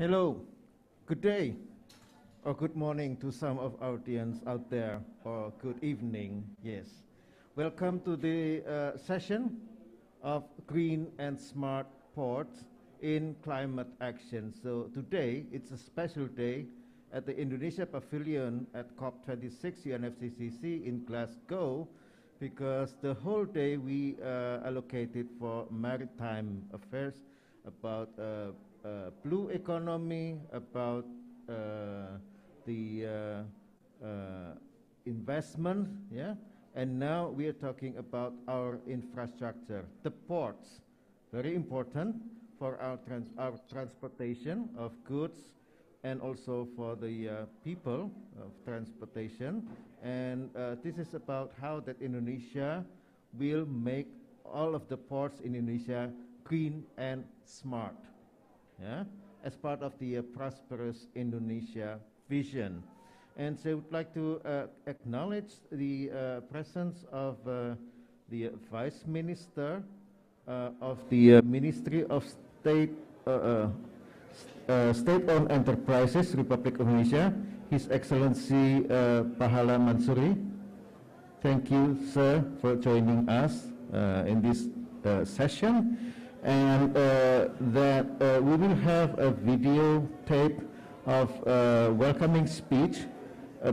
Hello, good day, or good morning to some of our audience out there, or good evening, yes. Welcome to the session of Green and Smart Ports in Climate Action. So today, it's a special day at the Indonesia Pavilion at COP26 UNFCCC in Glasgow, because the whole day we allocated for maritime affairs, about blue economy, about the investment, yeah, and now we are talking about our infrastructure, the ports, very important for our transportation of goods and also for the people of transportation. And this is about how that Indonesia will make all of the ports in Indonesia green and smart, yeah, as part of the prosperous Indonesia vision. And so I would like to acknowledge the presence of the Vice Minister of the Ministry of State-Owned Enterprises, Republic of Indonesia, His Excellency Pahala Mansuri. Thank you, sir, for joining us in this session. And that we will have a video tape of welcoming speech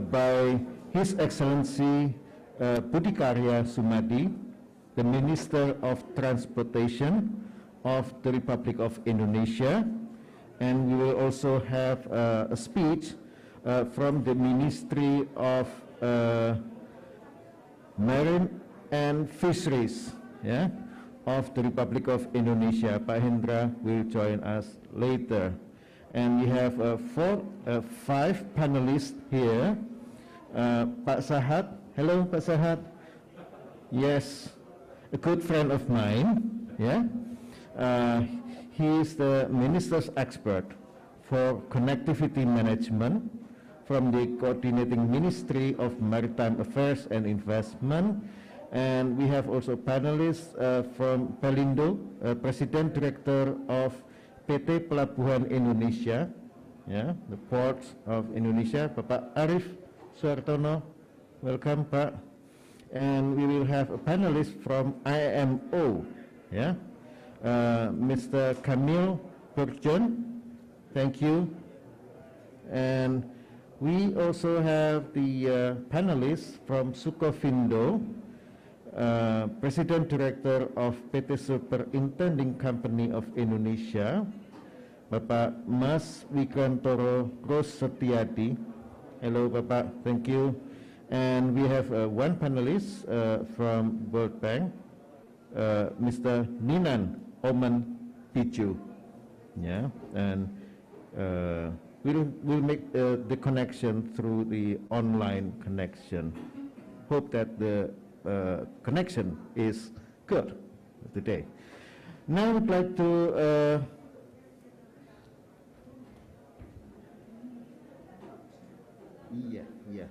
by His Excellency Budi Karya Sumadi, the Minister of Transportation of the Republic of Indonesia. And we will also have a speech from the Ministry of Marine and Fisheries, yeah, of the Republic of Indonesia. Pak Hendra will join us later. And we have five panelists here. Pak Sahat, hello Pak Sahat. Yes, a good friend of mine, yeah. He is the Minister's expert for connectivity management from the Coordinating Ministry of Maritime Affairs and Investment. And we have also panelists from Pelindo, President Director of PT Pelabuhan Indonesia, yeah, the ports of Indonesia, Bapak Arif Suartono. Welcome, Pak. And we will have a panelist from IMO, yeah, Mr. Camille Burjon. Thank you. And we also have the panelists from SUCOFINDO, President Director of PT Superintending Company of Indonesia, Bapak Mas Wigrantoro Roes Setiyadi. Hello, Bapak. Thank you. And we have one panelist from World Bank, Mr. Ninan Oman Pichu. Yeah, and we'll make the connection through the online connection. Hope that the connection is good today. Now I would like to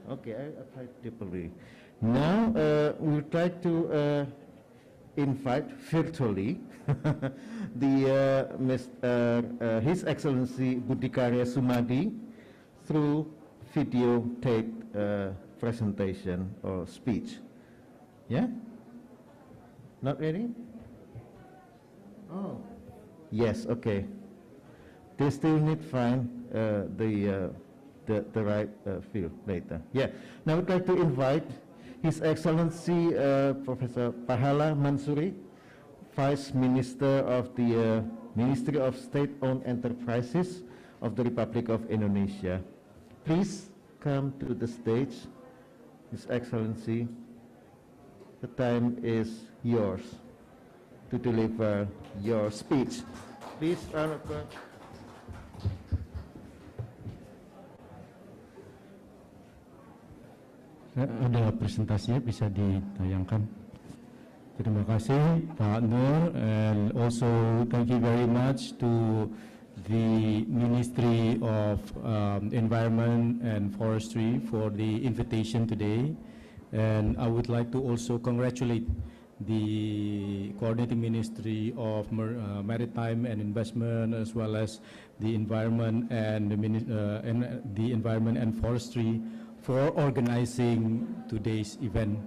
okay, I applied differently. Now we would like to invite virtually the His Excellency Budi Karya Sumadi through video tape presentation or speech. Yeah? Not ready? Oh. Yes, okay. They still need to find the right field later. Yeah. Now I'd like to invite His Excellency Professor Pahala Mansuri, Vice Minister of the Ministry of State-Owned Enterprises of the Republic of Indonesia. Please come to the stage, His Excellency. The time is yours to deliver your speech. Please, ada presentasinya, bisa ditayangkan. Terima kasih Pak Nur, and also thank you very much to the Ministry of Environment and Forestry for the invitation today. And I would like to also congratulate the Coordinating Ministry of Maritime and Investment, as well as the Environment and the Environment and Forestry for organizing today's event,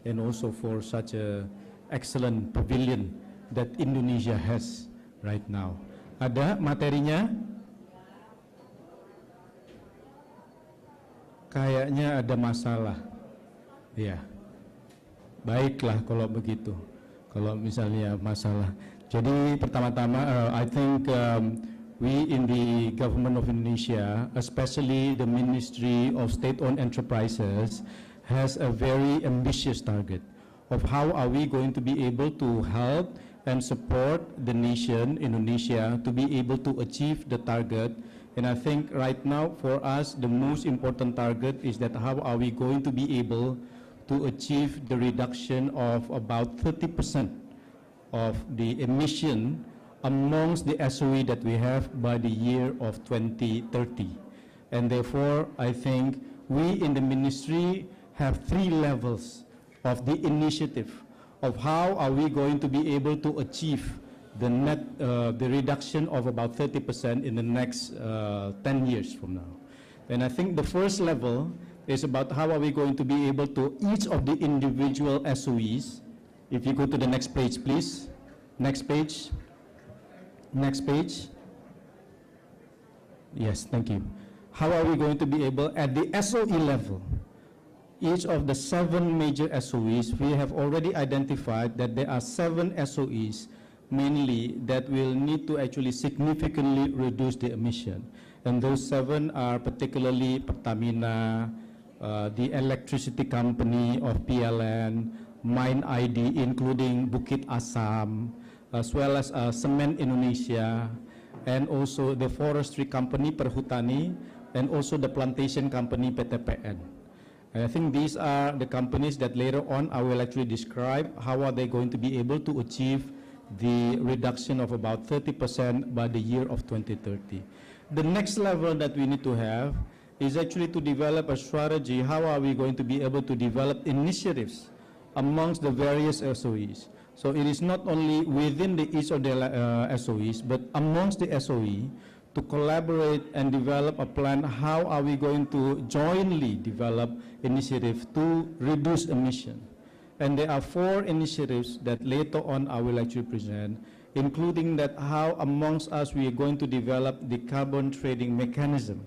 and also for such a excellent pavilion that Indonesia has right now. Ada materinya? Kayaknya ada masalah. Ya. Baiklah kalau begitu. Kalau misalnya masalah. Jadi pertama-tama I think we in the government of Indonesia, especially the Ministry of State-Owned Enterprises, has a very ambitious target of how are we going to be able to help and support the nation, Indonesia, to be able to achieve the target. And I think right now for us, the most important target is that how are we going to be able to achieve the reduction of about 30% of the emission amongst the SOE that we have by the year of 2030. And therefore, I think we in the ministry have 3 levels of the initiative of how are we going to be able to achieve the net, the reduction of about 30% in the next 10 years from now. And I think the first level is about how are we going to be able to, each of the individual SOEs, if you go to the next page, please. Next page. Next page. Yes, thank you. How are we going to be able, at the SOE level, each of the 7 major SOEs, we have already identified that there are 7 SOEs mainly that will need to actually significantly reduce the emission. And those 7 are particularly Pertamina, the electricity company of PLN, Mine ID, including Bukit Asam, as well as Cement Indonesia, and also the forestry company Perhutani, and also the plantation company PTPN. And I think these are the companies that later on I will actually describe how are they going to be able to achieve the reduction of about 30% by the year of 2030. The next level that we need to have is actually to develop a strategy. How are we going to be able to develop initiatives amongst the various SOEs? So it is not only within each of the SOEs, but amongst the SOE, to collaborate and develop a plan. How are we going to jointly develop initiative to reduce emission? And there are 4 initiatives that later on I will actually present, including that how amongst us we are going to develop the carbon trading mechanism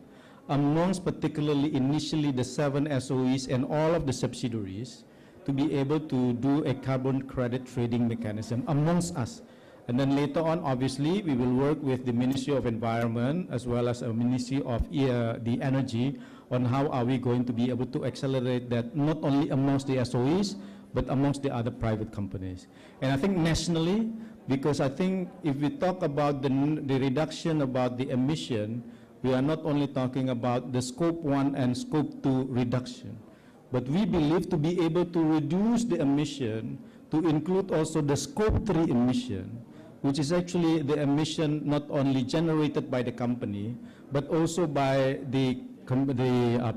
amongst particularly initially the 7 SOEs and all of the subsidiaries, to be able to do a carbon credit trading mechanism amongst us. And then later on, obviously, we will work with the Ministry of Environment as well as a Ministry of the Energy on how are we going to be able to accelerate that not only amongst the SOEs, but amongst the other private companies. And I think nationally, because I think if we talk about the reduction about the emission, we are not only talking about the scope 1 and scope 2 reduction, but we believe to be able to reduce the emission to include also the scope 3 emission, which is actually the emission not only generated by the company, but also by the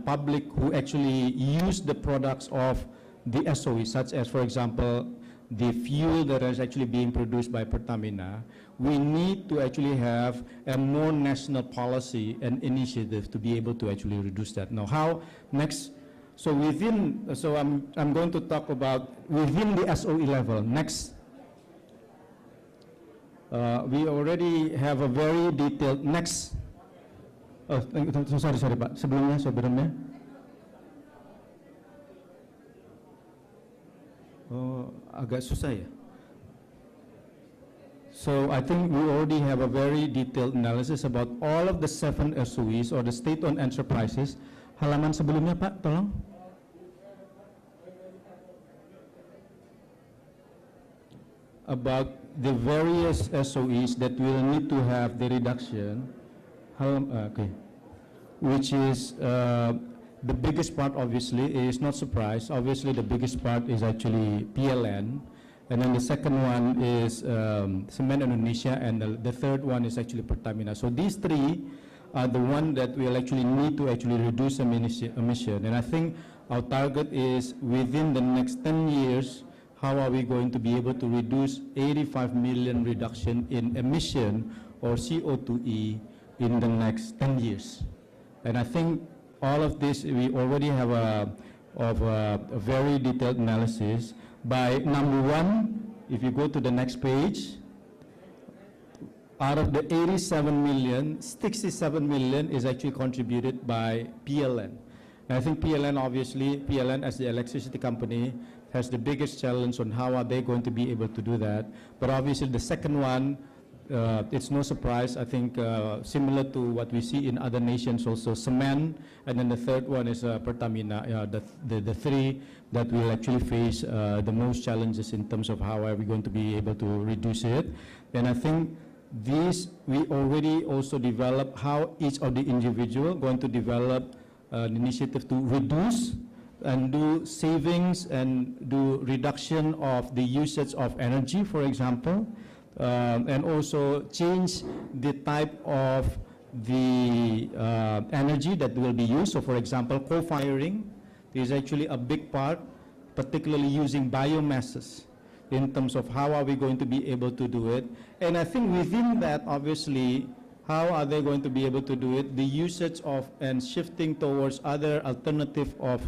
public who actually use the products of the SOE, such as, for example, the fuel that is actually being produced by Pertamina. We need to actually have a more national policy and initiative to be able to actually reduce that. Now, how next? So I'm going to talk about within the SOE level. Next. We already have a very detailed, next. Oh, sorry Pak, sebelumnya. Oh, agak susah ya. So I think we already have a very detailed analysis about all of the 7 SOEs or the state-owned enterprises. Halaman sebelumnya Pak, tolong. About the various SOEs that will need to have the reduction, okay, which is the biggest part. Obviously is not surprise. Obviously the biggest part is actually PLN, and then the second one is Cement Indonesia, and the third one is actually Pertamina. So these 3 are the one that will actually need to actually reduce emission. And I think our target is within the next 10 years. How are we going to be able to reduce 85 million reduction in emission or CO2e in the next 10 years. And I think all of this, we already have a very detailed analysis. By number one, if you go to the next page, out of the 87 million, 67 million is actually contributed by PLN. And I think PLN, obviously, PLN as the electricity company has the biggest challenge on how are they going to be able to do that. But obviously the second one, it's no surprise, I think similar to what we see in other nations also, cement, and then the third one is Pertamina, the three that will actually face the most challenges in terms of how are we going to be able to reduce it. And I think these, we already also develop how each of the individual going to develop an initiative to reduce and do savings and do reduction of the usage of energy, for example, and also change the type of the energy that will be used. So for example, co-firing is actually a big part, particularly using biomasses in terms of how are we going to be able to do it. And I think within that, obviously, how are they going to be able to do it? The usage of and shifting towards other alternative of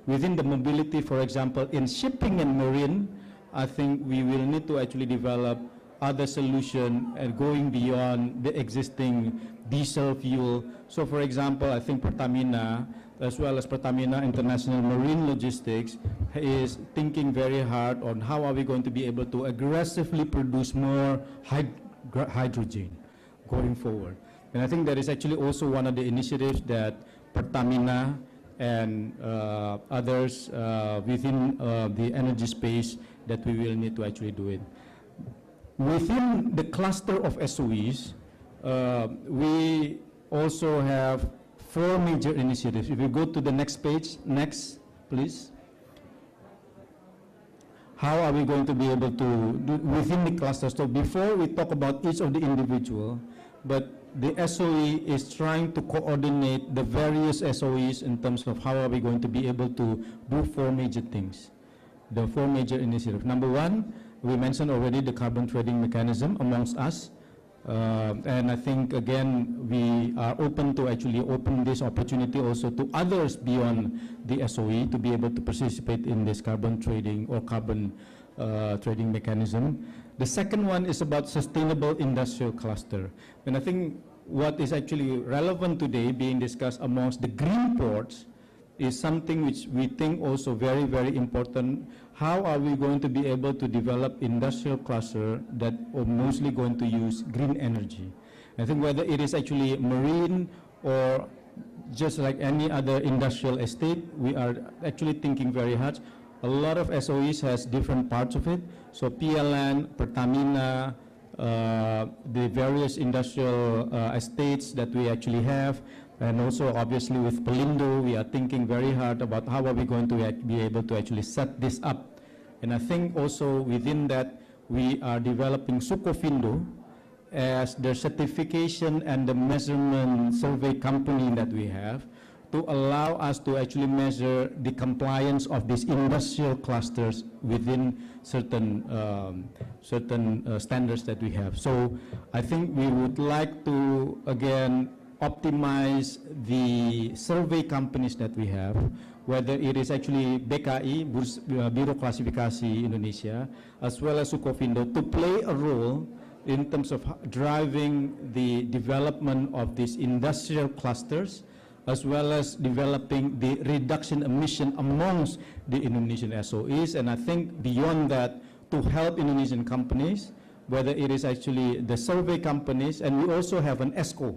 within the mobility, for example, in shipping and marine, I think we will need to actually develop other solution and going beyond the existing diesel fuel. So for example, I think Pertamina, as well as Pertamina International Marine Logistics, is thinking very hard on how are we going to be able to aggressively produce more hydrogen going forward. And I think that is actually also one of the initiatives that Pertamina and others within the energy space that we will need to actually do it. Within the cluster of SOEs, we also have 4 major initiatives. If you go to the next page, next, please. How are we going to be able to do within the cluster? So before we talk about each of the individual, but the SOE is trying to coordinate the various SOEs in terms of how are we going to be able to do 4 major things, the 4 major initiatives. Number one, we mentioned already the carbon trading mechanism amongst us. And I think, again, we are open to actually open this opportunity also to others beyond the SOE to be able to participate in this carbon trading or carbon trading mechanism. The second one is about sustainable industrial cluster. And I think what is actually relevant today being discussed amongst the green ports is something which we think also very, very important. How are we going to be able to develop industrial cluster that are mostly going to use green energy? I think whether it is actually marine or just like any other industrial estate, we are actually thinking very hard. A lot of SOEs has different parts of it. So PLN, Pertamina, the various industrial estates that we actually have, and also obviously with Pelindo, we are thinking very hard about how are we going to be able to actually set this up. And I think also within that, we are developing SUCOFINDO as the certification and the measurement survey company that we have to allow us to actually measure the compliance of these industrial clusters within certain standards that we have. So I think we would like to, again, optimize the survey companies that we have, whether it is actually BKI, Biro Klasifikasi Indonesia, as well as SUCOFINDO, to play a role in terms of driving the development of these industrial clusters, as well as developing the reduction emission amongst the Indonesian SOEs. And I think beyond that, to help Indonesian companies, whether it is actually the survey companies, and we also have an ESCO.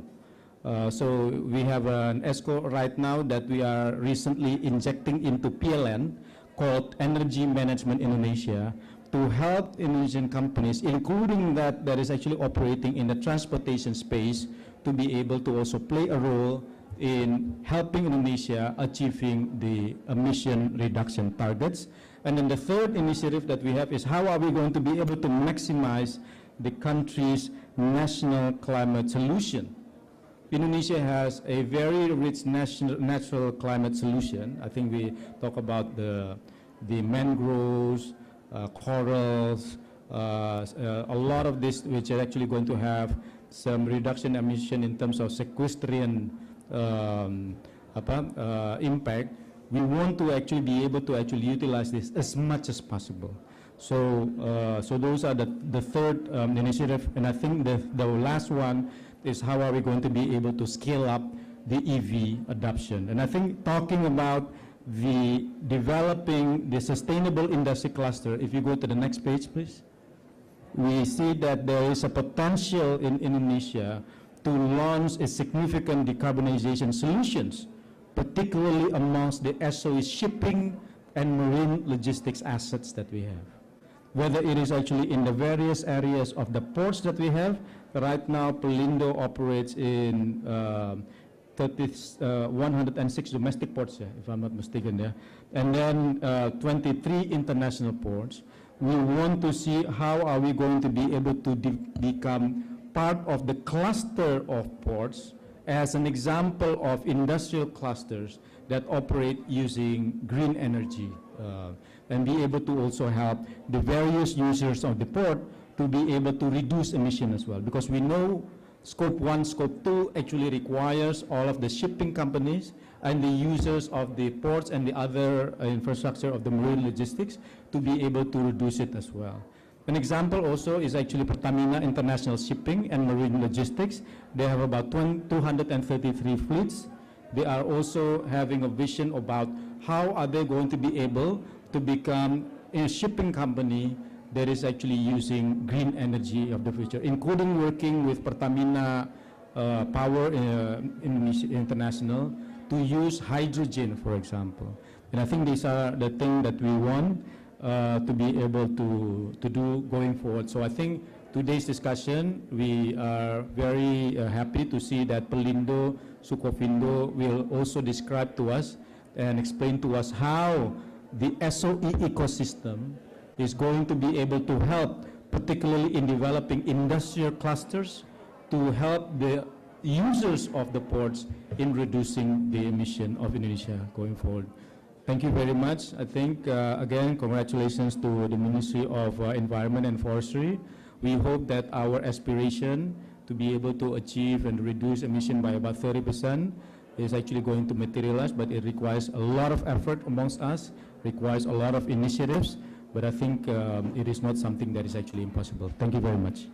So we have an ESCO right now that we are recently injecting into PLN called Energy Management Indonesia to help Indonesian companies, including that is actually operating in the transportation space, to be able to also play a role in helping Indonesia achieving the emission reduction targets. And then the third initiative that we have is how are we going to be able to maximize the country's national climate solution. Indonesia has a very rich natural climate solution. I think we talk about the mangroves, corals, a lot of this which are actually going to have some reduction emission in terms of sequestrian impact, we want to actually be able to actually utilize this as much as possible. So, so those are the third initiative, and I think the last one is how are we going to be able to scale up the EV adoption. And I think talking about the developing the sustainable industry cluster, if you go to the next page, please, we see that there is a potential in Indonesia to launch a significant decarbonization solutions, particularly amongst the SOE shipping and marine logistics assets that we have. Whether it is actually in the various areas of the ports that we have. Right now, Pelindo operates in 106 domestic ports, if I'm not mistaken there, and then 23 international ports. We want to see how are we going to be able to become part of the cluster of ports as an example of industrial clusters that operate using green energy, and be able to also help the various users of the port to be able to reduce emission as well. Because we know Scope 1, Scope 2 actually requires all of the shipping companies and the users of the ports and the other infrastructure of the marine logistics to be able to reduce it as well. An example also is actually Pertamina International Shipping and Marine Logistics. They have about 233 fleets. They are also having a vision about how are they going to be able to become a shipping company that is actually using green energy of the future, including working with Pertamina Power Indonesia International to use hydrogen, for example. And I think these are the things that we want to be able to do going forward. So I think today's discussion, we are very happy to see that Pelindo, SUCOFINDO will also describe to us and explain to us how the SOE ecosystem is going to be able to help, particularly in developing industrial clusters, to help the users of the ports in reducing the emission of Indonesia going forward. Thank you very much. I think, again, congratulations to the Ministry of Environment and Forestry. We hope that our aspiration to be able to achieve and reduce emission by about 30% is actually going to materialize, but it requires a lot of effort amongst us, requires a lot of initiatives, but I think it is not something that is actually impossible. Thank you very much.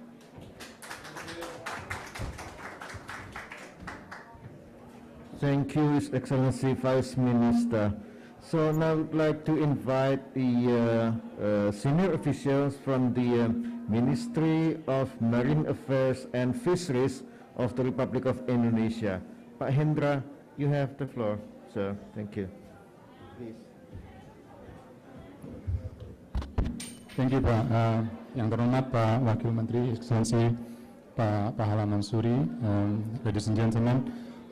Thank you, His Excellency Vice Minister. So now I would like to invite the senior officials from the Ministry of Marine Affairs and Fisheries of the Republic of Indonesia. Pak Hendra, you have the floor, sir. Thank you. Please. Thank you, Pak. Yang terhormat Pak Wakil Menteri, Excellency Pak Pahala Mansuri, ladies and gentlemen,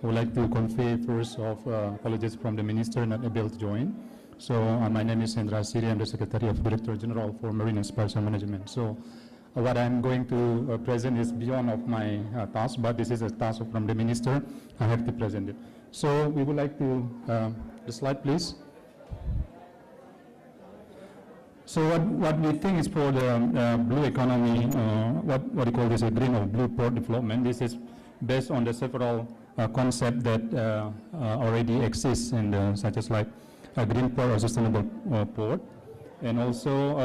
I would like to convey first of apologies from the Minister not able to join. So my name is Hendra Siri, I'm the Secretary of Director General for Marine and Spatial Management. So what I'm going to present is beyond of my task, but this is a task from the Minister. I have to present it. So we would like to, the slide please. So what we think is for the blue economy, what we call this a green or blue port development. This is based on the several concepts that already exist, and such as like a green port or sustainable port. And also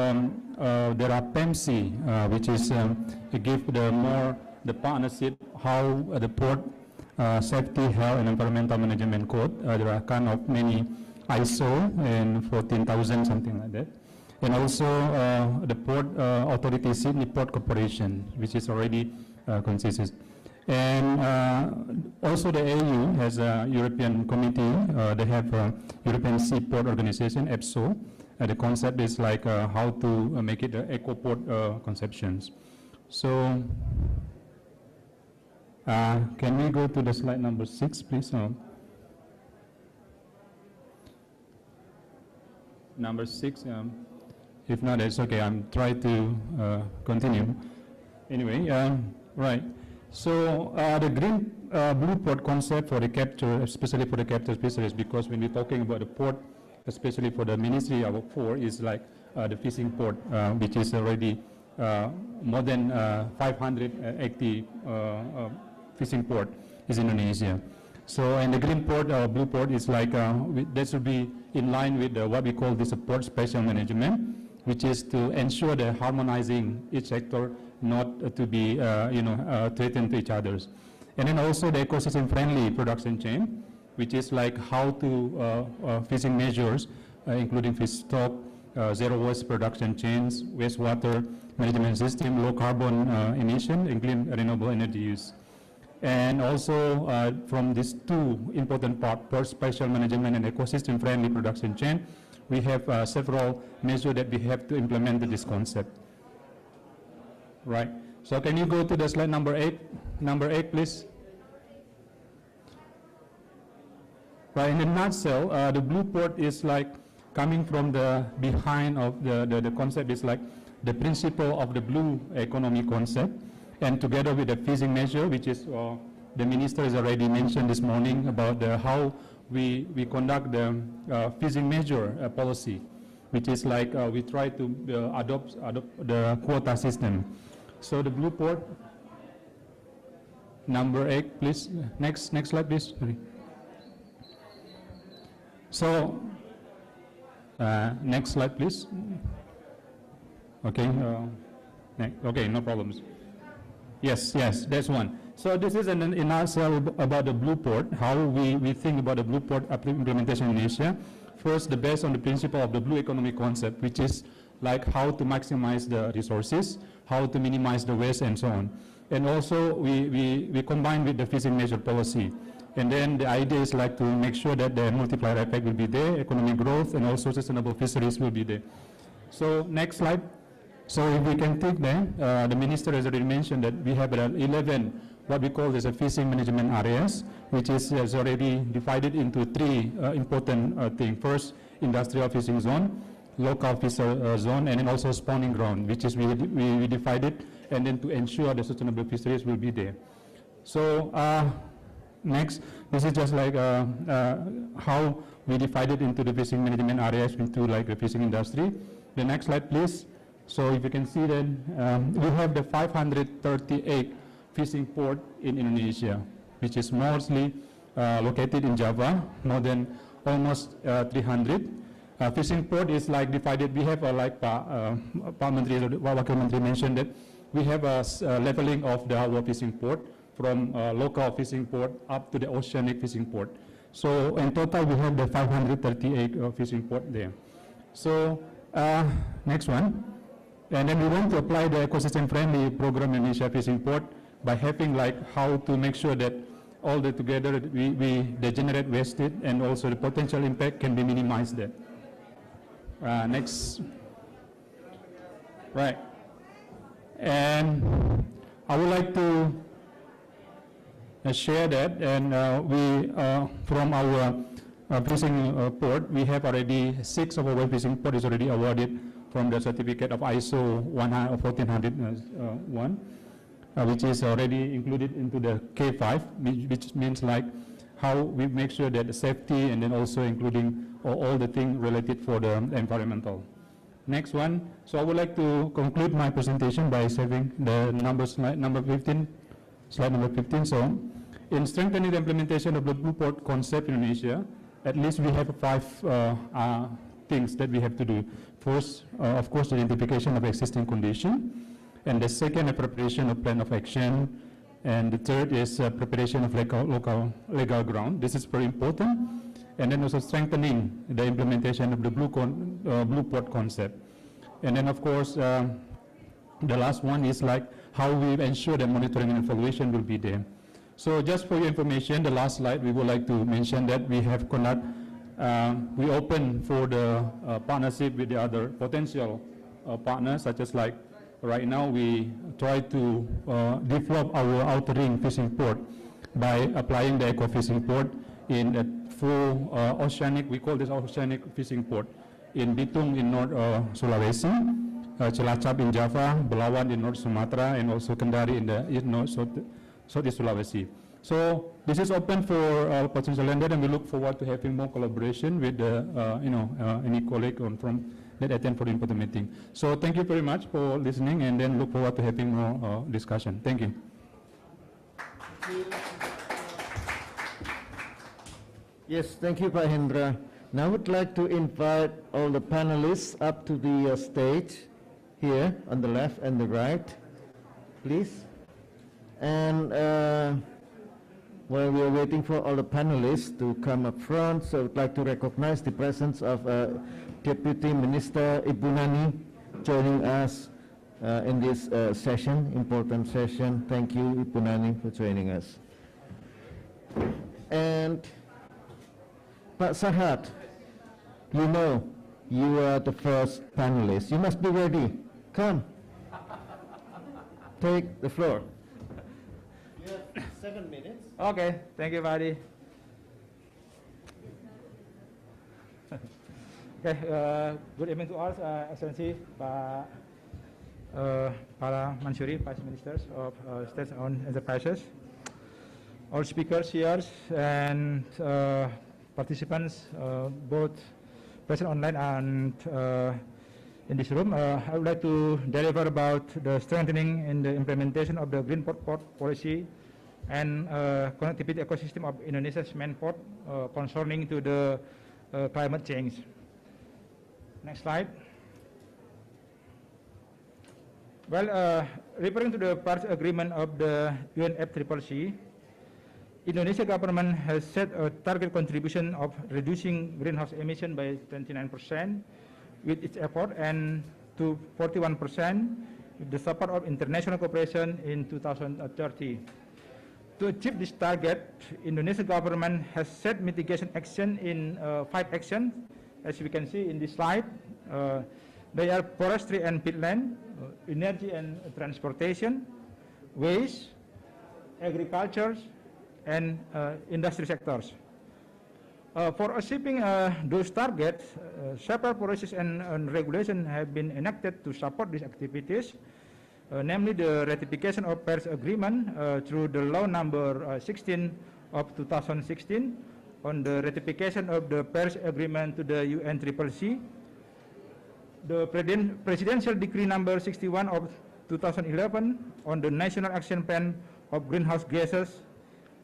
there are PEMC, which is give the partnership how the port safety, health, and environmental management code. There are kind of many ISO and 14,000 something like that. And also the port authority, Sydney Port Corporation, which is already consistent. And also the AU has a European committee. They have a European Seaport Organization, EPSO. The concept is like how to make it eco-port conceptions. So can we go to the slide number 6, please? Number 6. If not, it's okay. I'm trying to continue. Anyway, right. So the green blue port concept for the capture, especially for the capture fisheries, because when we're talking about the port, especially for the Ministry of 4, is like the fishing port, which is already more than 580 fishing port is Indonesia. So, and the green port or blue port is like, that should be in line with what we call this port spatial management, which is to ensure the harmonizing each sector, not to be, threatened to each others. And then also the ecosystem-friendly production chain, which is like how to fishing measures, including fish stock, zero waste production chains, wastewater management system, low carbon emission, and clean renewable energy use. And also from these two important parts, port spatial management and ecosystem-friendly production chain, we have several measures that we have to implement this concept. Right. So can you go to the slide number 8? Number 8, please. Right. In a nutshell, the blue port is like coming from the behind of the concept is like the principle of the blue economy concept, and together with the phasing measure, which is the minister has already mentioned this morning about how we conduct the phasing measure policy, which is like we try to adopt the quota system. So the blue port, number 8, please. Next slide, please. Sorry. So next slide, please. Okay. Okay, no problems. Yes, that's one. So this is an nutshell about the blue port, how we think about the blue port implementation in Asia. First, based on the principle of the blue economy concept, which is like how to maximize the resources, how to minimize the waste, and so on. And also, we combine with the fishing measure policy. And then the idea is like to make sure that the multiplier effect will be there, economic growth, and also sustainable fisheries will be there. So next slide. So if we can take then, the minister has already mentioned that we have 11 what we call as a fishing management areas, which is already divided into 3 important things. First, industrial fishing zone, local fisher zone, and then also spawning ground, which is we divided, and then to ensure the sustainable fisheries will be there. So next, this is just like how we divided into the fishing management areas into like the fishing industry. The next slide, please. So if you can see then, we have the 538 fishing port in Indonesia, which is mostly located in Java, more than almost 300. Fishing port is like divided. We have like Wakil Menteri mentioned that we have a leveling of our fishing port from local fishing port up to the oceanic fishing port. So in total, we have the 538 fishing port there. So next one. And then we want to apply the ecosystem-friendly program in Indonesia fishing port by having like how to make sure that all the together they generate wasted and also the potential impact can be minimized there. Next. Right. And I would like to share that, and we from our fishing port, we have already 6 of our fishing port is already awarded from the certificate of ISO 14001, which is already included into the K5, which means like how we make sure that the safety and then also including all the things related for the environmental. Next one. So I would like to conclude my presentation by saving the slide number 15. Slide number 15. So in strengthening the implementation of the blue port concept in Indonesia, at least we have 5 things that we have to do. First, of course, the identification of existing condition, and the second, a preparation of plan of action, and the third is preparation of legal ground. This is very important, and then also strengthening the implementation of the blue port concept, and then of course the last one is like how we ensure that monitoring and evaluation will be there. So just for your information, the last slide we would like to mention that we have we open for the partnership with the other potential partners, such as like right now we try to develop our outer ring fishing port by applying the eco fishing port in a full oceanic, we call this oceanic fishing port in Bitung in North Sulawesi, Cilacap in Java, Belawan in North Sumatra, and also Kendari in the Southeast Sulawesi. So this is open for potential lender, and we look forward to having more collaboration with any colleague from that attend for the important meeting. So thank you very much for listening, and then look forward to having more discussion. Thank you. Yes, thank you, Pak Hendra. Now I would like to invite all the panelists up to the stage here on the left and the right, please. And while we are waiting for all the panelists to come up front, so I would like to recognize the presence of Deputy Minister Ibu Nani joining us in this session, important session. Thank you, Ibu Nani, for joining us. And Pak Sahat, you know, you are the first panelist. You must be ready. Come. Take the floor. You have 7 minutes. Okay, thank you, Fadi. Okay, good evening to all, Excellency, para Mansuri, Vice Ministers of State-owned enterprises, all speakers here, and participants, both present online and in this room. I would like to deliver about the strengthening in the implementation of the Green Port policy and connectivity ecosystem of Indonesia's main port concerning to the climate change. Next slide. Well, referring to the Paris Agreement of the UNFCCC, Indonesia government has set a target contribution of reducing greenhouse emission by 29% with its effort, and to 41% with the support of international cooperation in 2030. To achieve this target, Indonesia government has set mitigation action in 5 actions, as we can see in this slide. They are forestry and peatland, energy and transportation, waste, agriculture, and industry sectors. For achieving those targets, several policies and regulations have been enacted to support these activities, namely the ratification of Paris Agreement through the Law Number 16 of 2016 on the ratification of the Paris Agreement to the UNFCCC, the Presidential Decree Number 61 of 2011 on the National Action Plan of Greenhouse Gases,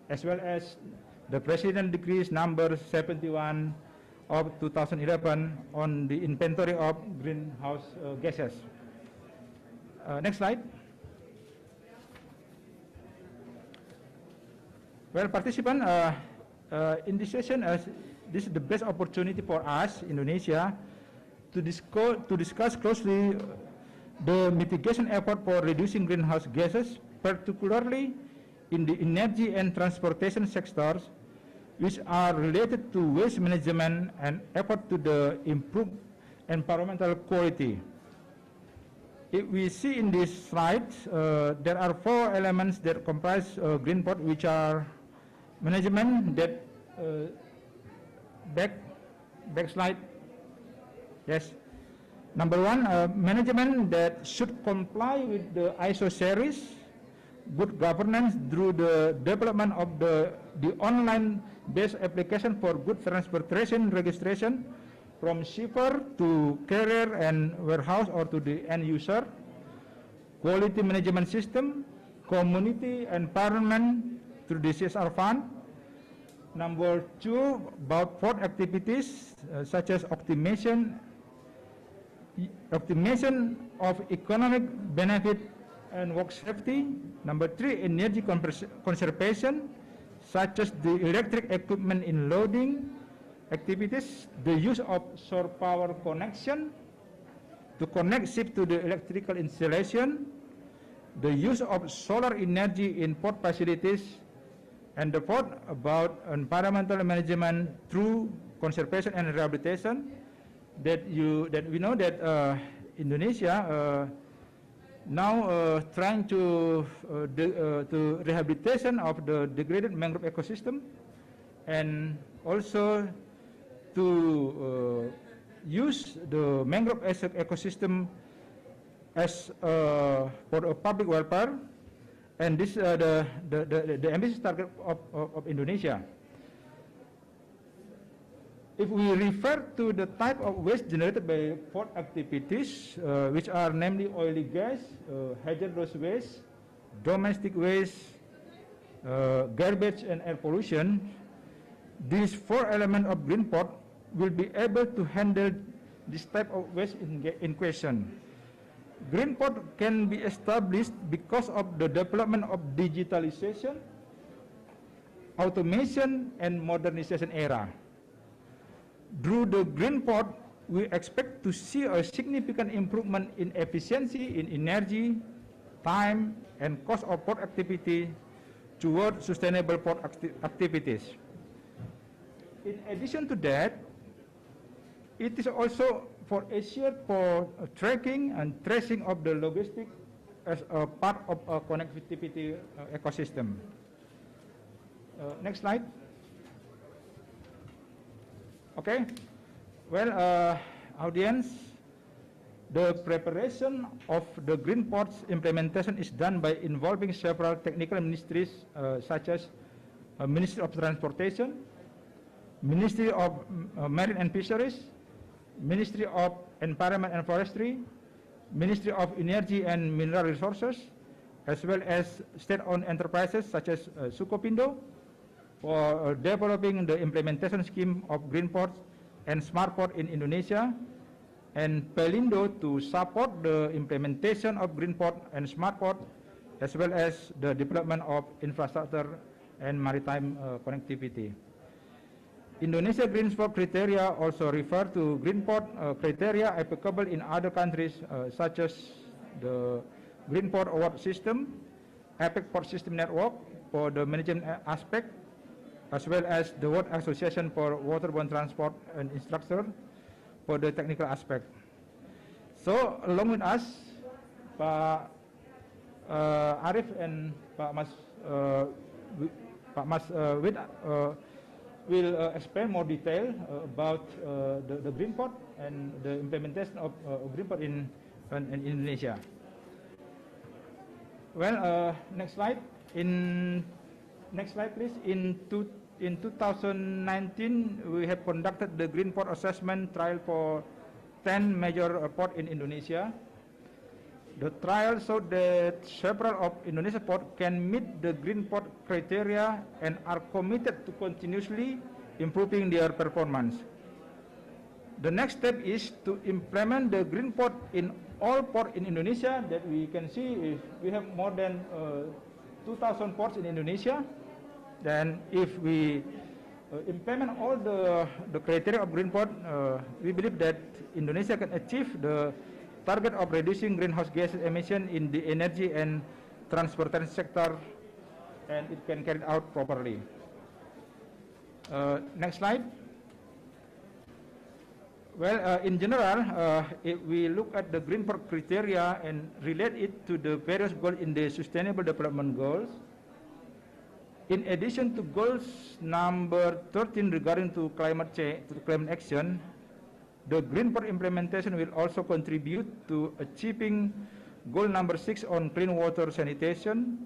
as well as the President Decrees Number 71 of 2011 on the inventory of greenhouse gases. Next slide. Well, participants, in this session, this is the best opportunity for us, Indonesia, to discuss closely the mitigation effort for reducing greenhouse gases, particularly in the energy and transportation sectors, which are related to waste management and effort to the improve environmental quality. If we see in this slide, there are 4 elements that comprise green port, which are management that back slide. Yes. Number 1, management that should comply with the ISO series, good governance through the development of the online-based application for good transportation registration from shipper to carrier and warehouse or to the end user, quality management system, community environment through the CSR fund. Number 2, about port activities such as optimization of economic benefit and work safety. Number 3, energy conservation, such as the electric equipment in loading activities, the use of shore power connection to connect ship to the electrical installation, the use of solar energy in port facilities, and the fourth, about environmental management through conservation and rehabilitation. That we know that Indonesia now trying to rehabilitation of the degraded mangrove ecosystem, and also to use the mangrove as an ecosystem as for a public welfare, and this the ambitious target of Indonesia. If we refer to the type of waste generated by port activities, which are namely oily gas, hazardous waste, domestic waste, garbage and air pollution, these four elements of green port will be able to handle this type of waste in question. Green port can be established because of the development of digitalization, automation and modernization era. Through the green port, we expect to see a significant improvement in efficiency, in energy, time, and cost of port activity toward sustainable port activities. In addition to that, it is also for assured for tracking and tracing of the logistics as a part of a connectivity ecosystem. Next slide. Okay. Well, audience, the preparation of the green ports implementation is done by involving several technical ministries such as Ministry of Transportation, Ministry of Marine and Fisheries, Ministry of Environment and Forestry, Ministry of Energy and Mineral Resources, as well as state-owned enterprises such as SUCOFINDO for developing the implementation scheme of green ports and smart port in Indonesia, and Pelindo to support the implementation of green port and smart port, as well as the development of infrastructure and maritime connectivity. Indonesia Green Port criteria also refer to green port criteria applicable in other countries such as the Green Port Award System, APEC Port System Network for the management aspect, as well as the World Association for Waterborne Transport and Infrastructure for the technical aspect. So, along with us, Pak Arif and Pak Mas Wid will explain more detail about the green port and the implementation of green port in Indonesia. Well, next slide. Next slide, please. In 2019, we have conducted the green port assessment trial for 10 major ports in Indonesia. The trial showed that several of Indonesia ports can meet the green port criteria and are committed to continuously improving their performance. The next step is to implement the green port in all ports in Indonesia. That we can see we have more than 2,000 ports in Indonesia. Then if we implement all the criteria of green port, we believe that Indonesia can achieve the target of reducing greenhouse gas emission in the energy and transportation sector, and it can carry it out properly. Next slide. Well, in general, if we look at the green port criteria and relate it to the various goals in the Sustainable Development Goals, in addition to goals number 13 regarding to climate change, to climate action, the green port implementation will also contribute to achieving goal number 6 on clean water sanitation,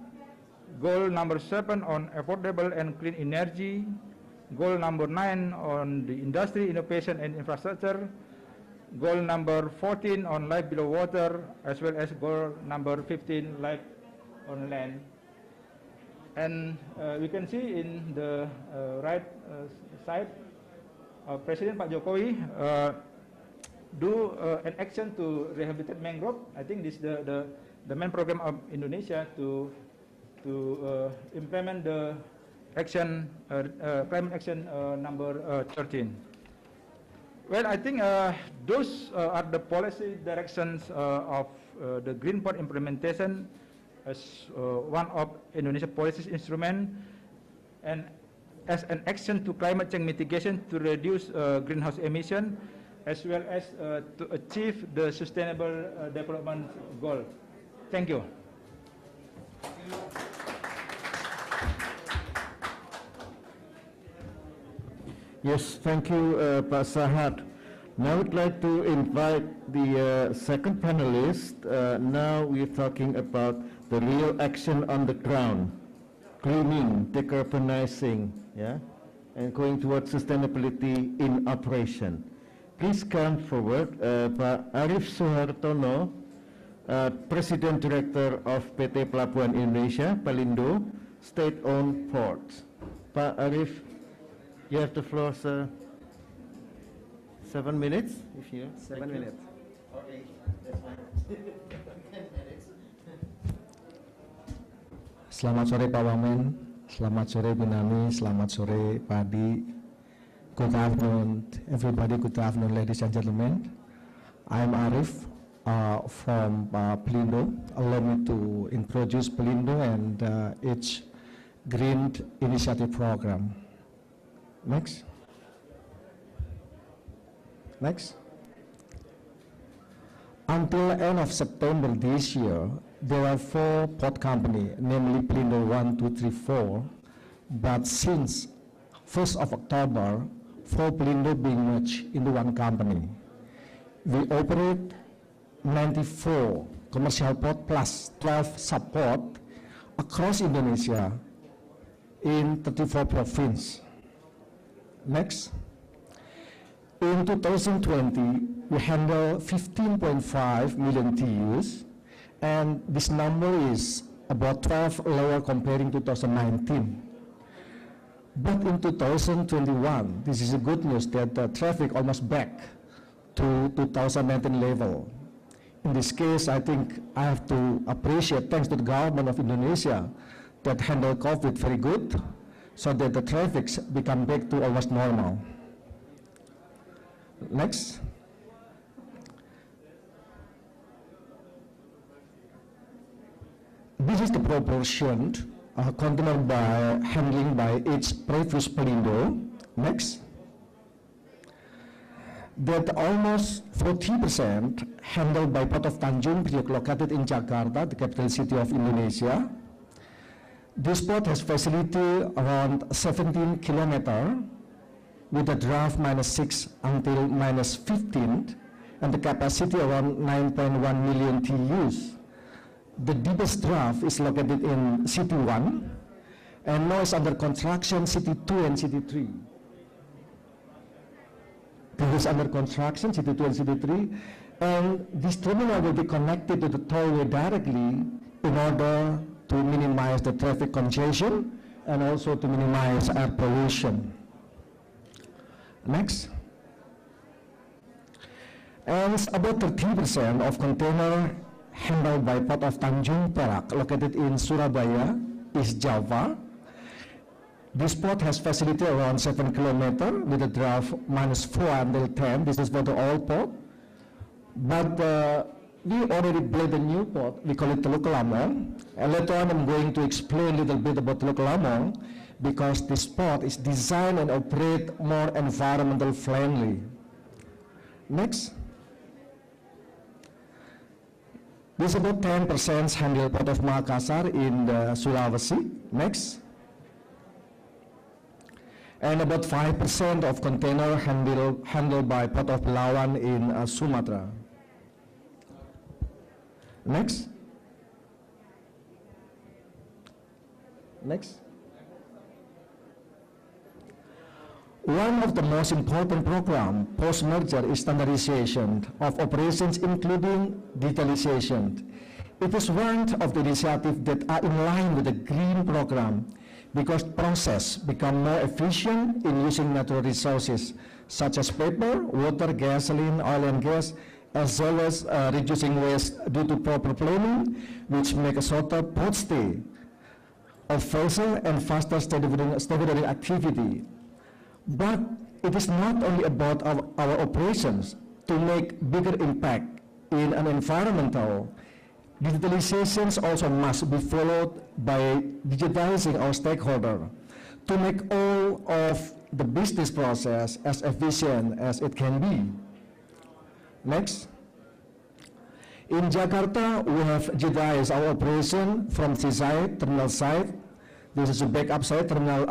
goal number 7 on affordable and clean energy, goal number 9 on the industry, innovation and infrastructure, goal number 14 on life below water, as well as goal number 15, life on land. And we can see in the right side, President Pak Jokowi do an action to rehabilitate mangrove. I think this is the main program of Indonesia to implement the action climate action number 13. Well, I think those are the policy directions of the green port implementation as one of Indonesia policy instrument and as an action to climate change mitigation to reduce greenhouse emission, as well as to achieve the sustainable development goal. Thank you. Yes, thank you, Pak Sahat. Now I would like to invite the second panelist. Now we're talking about the real action on the ground, cleaning, decarbonizing, yeah, and going towards sustainability in operation. Please come forward, Pak Arif Suhartono, President Director of PT Pelabuhan Indonesia, Pelindo, State-Owned Ports. Pak Arif, you have the floor, sir. 7 minutes, if you. 7 minutes. Okay, that's fine. 10 minutes. Selamat sore Pak Wamen, selamat sore Bu Nami, selamat sore Pak Adi. Good afternoon everybody, good afternoon ladies and gentlemen. I'm Arif from Pelindo. Allow me to introduce Pelindo and its Green Initiative Program. Next. Until end of September this year, there are 4 port companies, namely Pelindo 1, 2, 3, 4. But since 1st of October, 4 Pelindo being merged into one company. We operate 94 commercial port plus 12 sub-port across Indonesia in 34 provinces. Next. In 2020, we handle 15.5 million TEUs, and this number is about 12 lower comparing to 2019. But in 2021, this is a good news that the traffic almost back to 2019 level. In this case, I think I have to appreciate, thanks to the government of Indonesia that handled COVID very good, so that the traffic become back to almost normal. Next. This is the proportion container by handling by each previous Pelindo. Next. That almost 40% handled by Port of Tanjung Priok located in Jakarta, the capital city of Indonesia. This port has facility around 17 kilometers with a draft -6 until -15 and the capacity around 9.1 million TEUs. The deepest draft is located in City 1 and now is under construction City 2 and City 3. This is under construction City 2 and City 3, and this terminal will be connected to the tollway directly in order to minimize the traffic congestion and also to minimize air pollution. Next. And about 30% of container handled by Port of Tanjung Perak, located in Surabaya, East Java. This port has facility around 7 kilometers with a draft -4 until 10. This is for the old port. But we already built a new port. We call it Teluk Lamong. And later on, I'm going to explain a little bit about Teluk Lamong, because this port is designed and operate more environmental friendly. Next. This is about 10% handle Port of Makassar in the Sulawesi. Next. And about 5% of container handled by Port of Belawan in Sumatra. Next. Next. One of the most important programs post-merger is standardization of operations, including digitalization. It is one of the initiatives that are in line with the green program, because process become more efficient in using natural resources such as paper, water, gasoline, oil and gas, as well as reducing waste due to proper planning, which make a shorter port stay of vessel and faster stevedoring activity. But it is not only about our operations to make bigger impact in an environmental. Digitalizations also must be followed by digitizing our stakeholder to make all of the business process as efficient as it can be. Next. In Jakarta, we have digitized our operation from seaside, terminal side. This is a backup side, terminal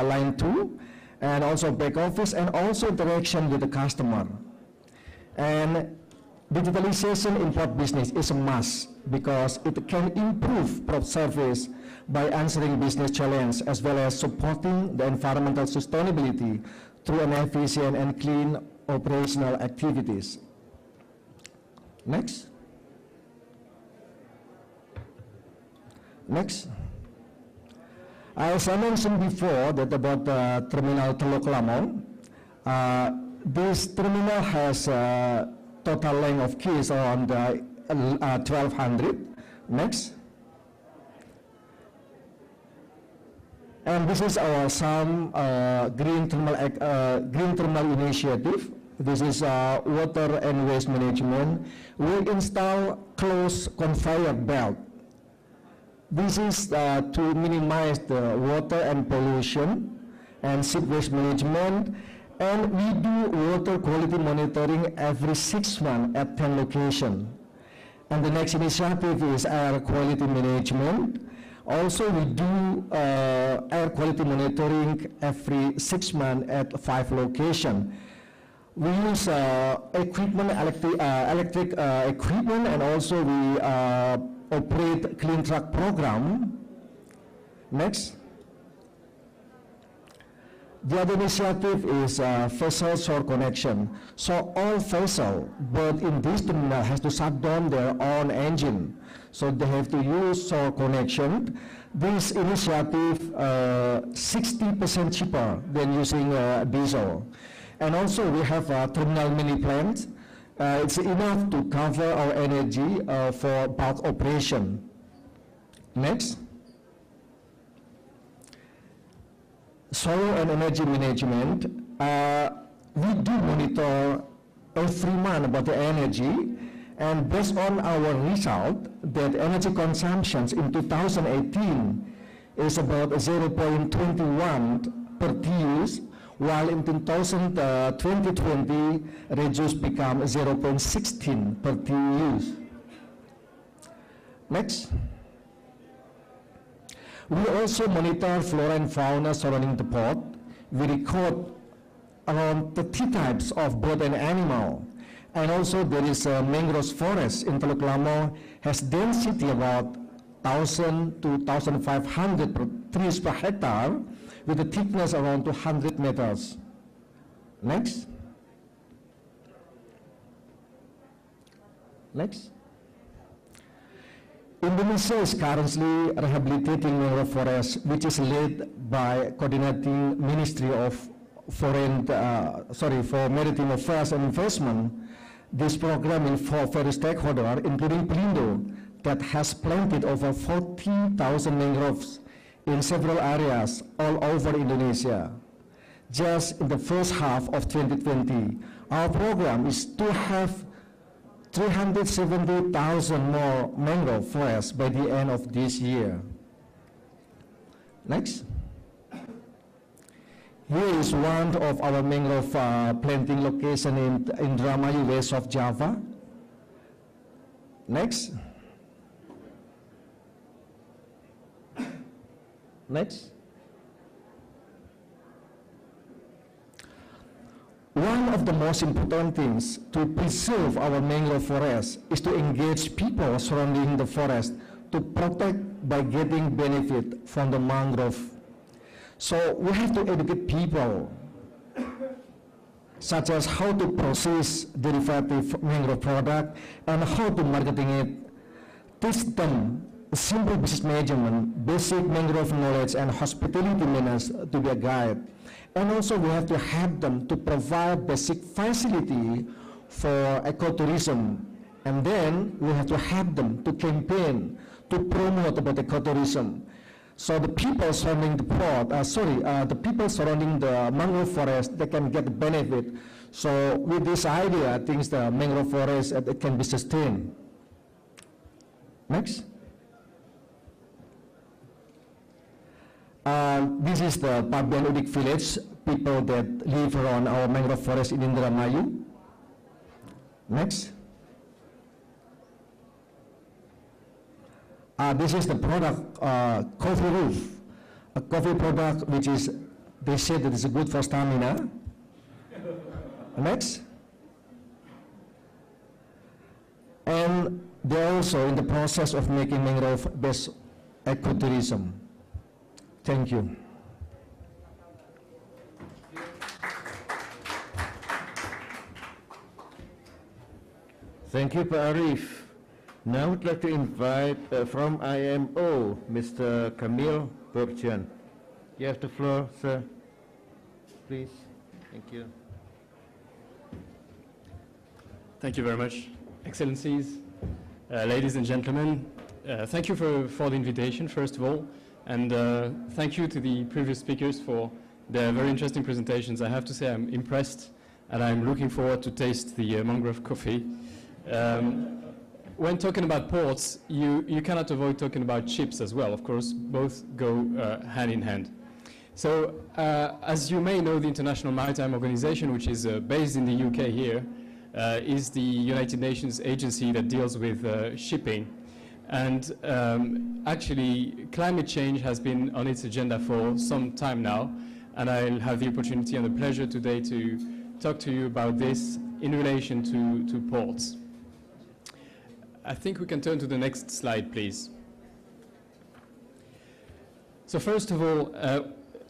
line 2, and also back office, and also interaction with the customer. And Digitalization in port business is a must because it can improve port service by answering business challenge as well as supporting the environmental sustainability through an efficient and clean operational activities. Next. Next. As I mentioned before that about the terminal Teluk Lamong, this terminal has a total length of quays around 1,200. Next. And this is our some green thermal initiative. This is water and waste management. We install closed conveyor belt. This is to minimize the water and pollution and seep waste management. And we do water quality monitoring every 6 months at 10 locations. And the next initiative is air quality management. Also, we do air quality monitoring every 6 months at 5 locations. We use equipment, electric equipment, and also we operate clean truck program. Next. The other initiative is vessel shore connection. So all vessels, but in this terminal, has to shut down their own engine. So they have to use shore connection. This initiative 60% cheaper than using diesel. And also we have a terminal mini plant. It's enough to cover our energy for bulk operation. Next. Solar and energy management. We do monitor every month about the energy, and based on our result, that energy consumptions in 2018 is about 0.21 per TUs, while in 2020 reduced become 0.16 per TUs. Next. We also monitor flora and fauna surrounding the port. We record around 30 types of bird and animal. And also there is a mangrove forest in Teluk Lamong, has density about 1,000 to 1,500 trees per hectare with a thickness around 200 meters. Next. Next. Indonesia is currently rehabilitating mangrove forest, which is led by coordinating Ministry of for Maritime Affairs and Investment. This program is for various stakeholders, including Pelindo, that has planted over 40,000 mangroves in several areas all over Indonesia. Just in the first half of 2020, our program is to have 370,000 more mangrove forests by the end of this year. Next. Here is one of our mangrove planting location in Indramayu, west of Java. Next. Next. One of the most important things to preserve our mangrove forest is to engage people surrounding the forest to protect by getting benefit from the mangrove. So we have to educate people, such as how to process derivative mangrove product and how to marketing it. Teach them simple business management, basic mangrove knowledge, and hospitality manners to be a guide. And also we have to help them to provide basic facility for ecotourism. And then we have to help them to campaign, to promote about ecotourism. So the people surrounding the port, the people surrounding the mangrove forest, they can get the benefit. So with this idea, I think the mangrove forest can be sustained. Next. This is the Pabian Udik village, people that live around our mangrove forest in Indramayu. Next. This is the product, coffee roof, a coffee product which is, they say that it's good for stamina. Next. And they're also in the process of making mangrove-based ecotourism. Thank you. Thank you, Pak Arif. Now I'd like to invite from IMO, Mr. Camille Burjan. You have the floor, sir. Please. Thank you. Thank you very much, Excellencies, ladies and gentlemen. Thank you for the invitation, first of all, and thank you to the previous speakers for their very interesting presentations. I have to say I'm impressed, and I'm looking forward to taste the mangrove coffee. When talking about ports, you cannot avoid talking about ships as well. Of course, both go hand in hand. So, as you may know, the International Maritime Organization, which is based in the UK here, is the United Nations agency that deals with shipping. And actually, climate change has been on its agenda for some time now, and I'll have the opportunity and the pleasure today to talk to you about this in relation to ports. I think we can turn to the next slide, please. So first of all,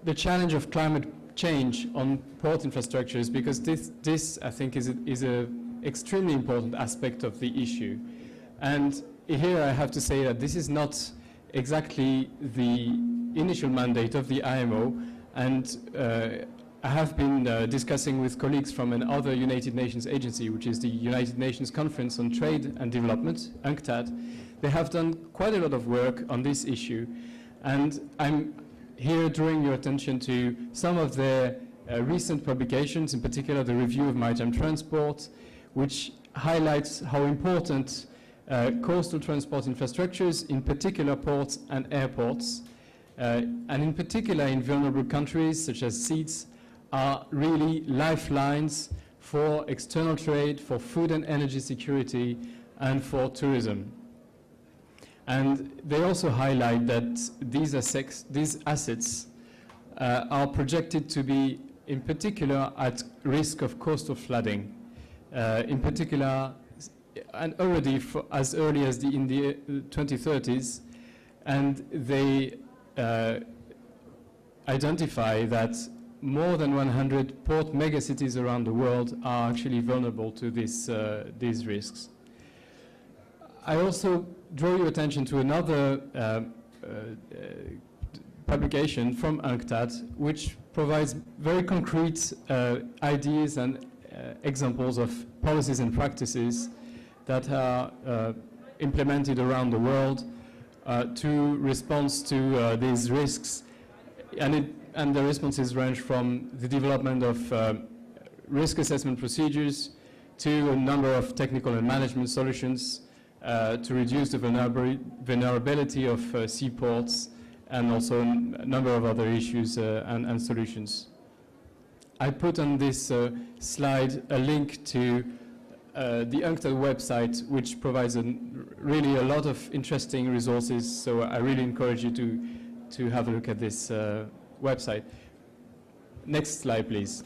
the challenge of climate change on port infrastructures, because this I think is an extremely important aspect of the issue. And here I have to say that this is not exactly the initial mandate of the IMO, and I have been discussing with colleagues from another United Nations agency, which is the United Nations Conference on Trade and Development, UNCTAD. They have done quite a lot of work on this issue, and I'm here drawing your attention to some of their recent publications, in particular the Review of Maritime Transport, which highlights how important coastal transport infrastructures, in particular ports and airports, and in particular in vulnerable countries such as seas, are really lifelines for external trade, for food and energy security, and for tourism. And they also highlight that these assets are projected to be, in particular, at risk of coastal flooding, in particular, and already as early as in the 2030s, and they identify that more than 100 port megacities around the world are actually vulnerable to these risks. I also draw your attention to another publication from UNCTAD, which provides very concrete ideas and examples of policies and practices that are implemented around the world to respond to these risks. And the responses range from the development of risk assessment procedures to a number of technical and management solutions to reduce the vulnerability of seaports, and also a number of other issues and solutions. I put on this slide a link to the UNCTAD website, which provides really a lot of interesting resources, so I really encourage you to have a look at this website. Next slide, please.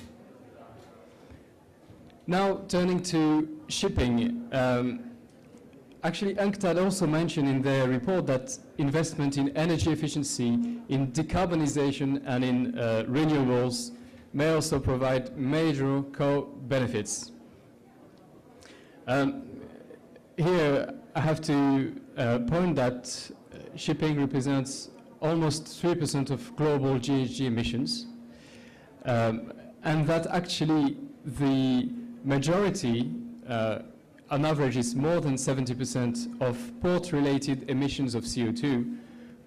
Now, turning to shipping. Actually, UNCTAD also mentioned in their report that investment in energy efficiency, in decarbonization, and in renewables may also provide major co-benefits. Here, I have to point that shipping represents almost 3% of global GHG emissions, and that actually the majority, on average, is more than 70% of port-related emissions of CO2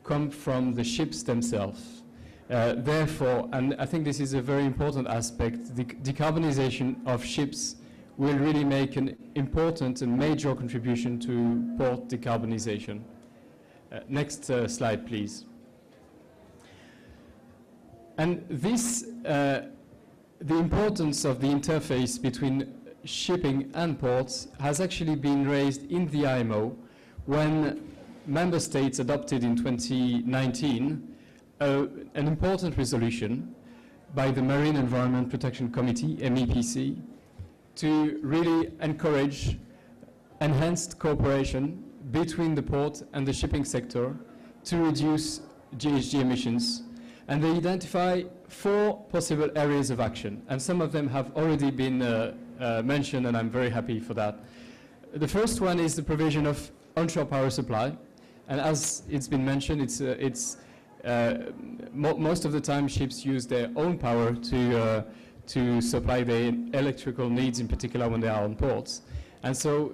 come from the ships themselves. Therefore, and I think this is a very important aspect, the decarbonization of ships will really make an important and major contribution to port decarbonization. Next slide, please. And this, the importance of the interface between shipping and ports has actually been raised in the IMO when member states adopted in 2019 an important resolution by the Marine Environment Protection Committee, MEPC, to really encourage enhanced cooperation between the port and the shipping sector to reduce GHG emissions. And they identify 4 possible areas of action, and some of them have already been mentioned, and I'm very happy for that. The first one is the provision of onshore power supply, and as it's been mentioned, most of the time ships use their own power to supply their electrical needs, in particular when they are on ports. And so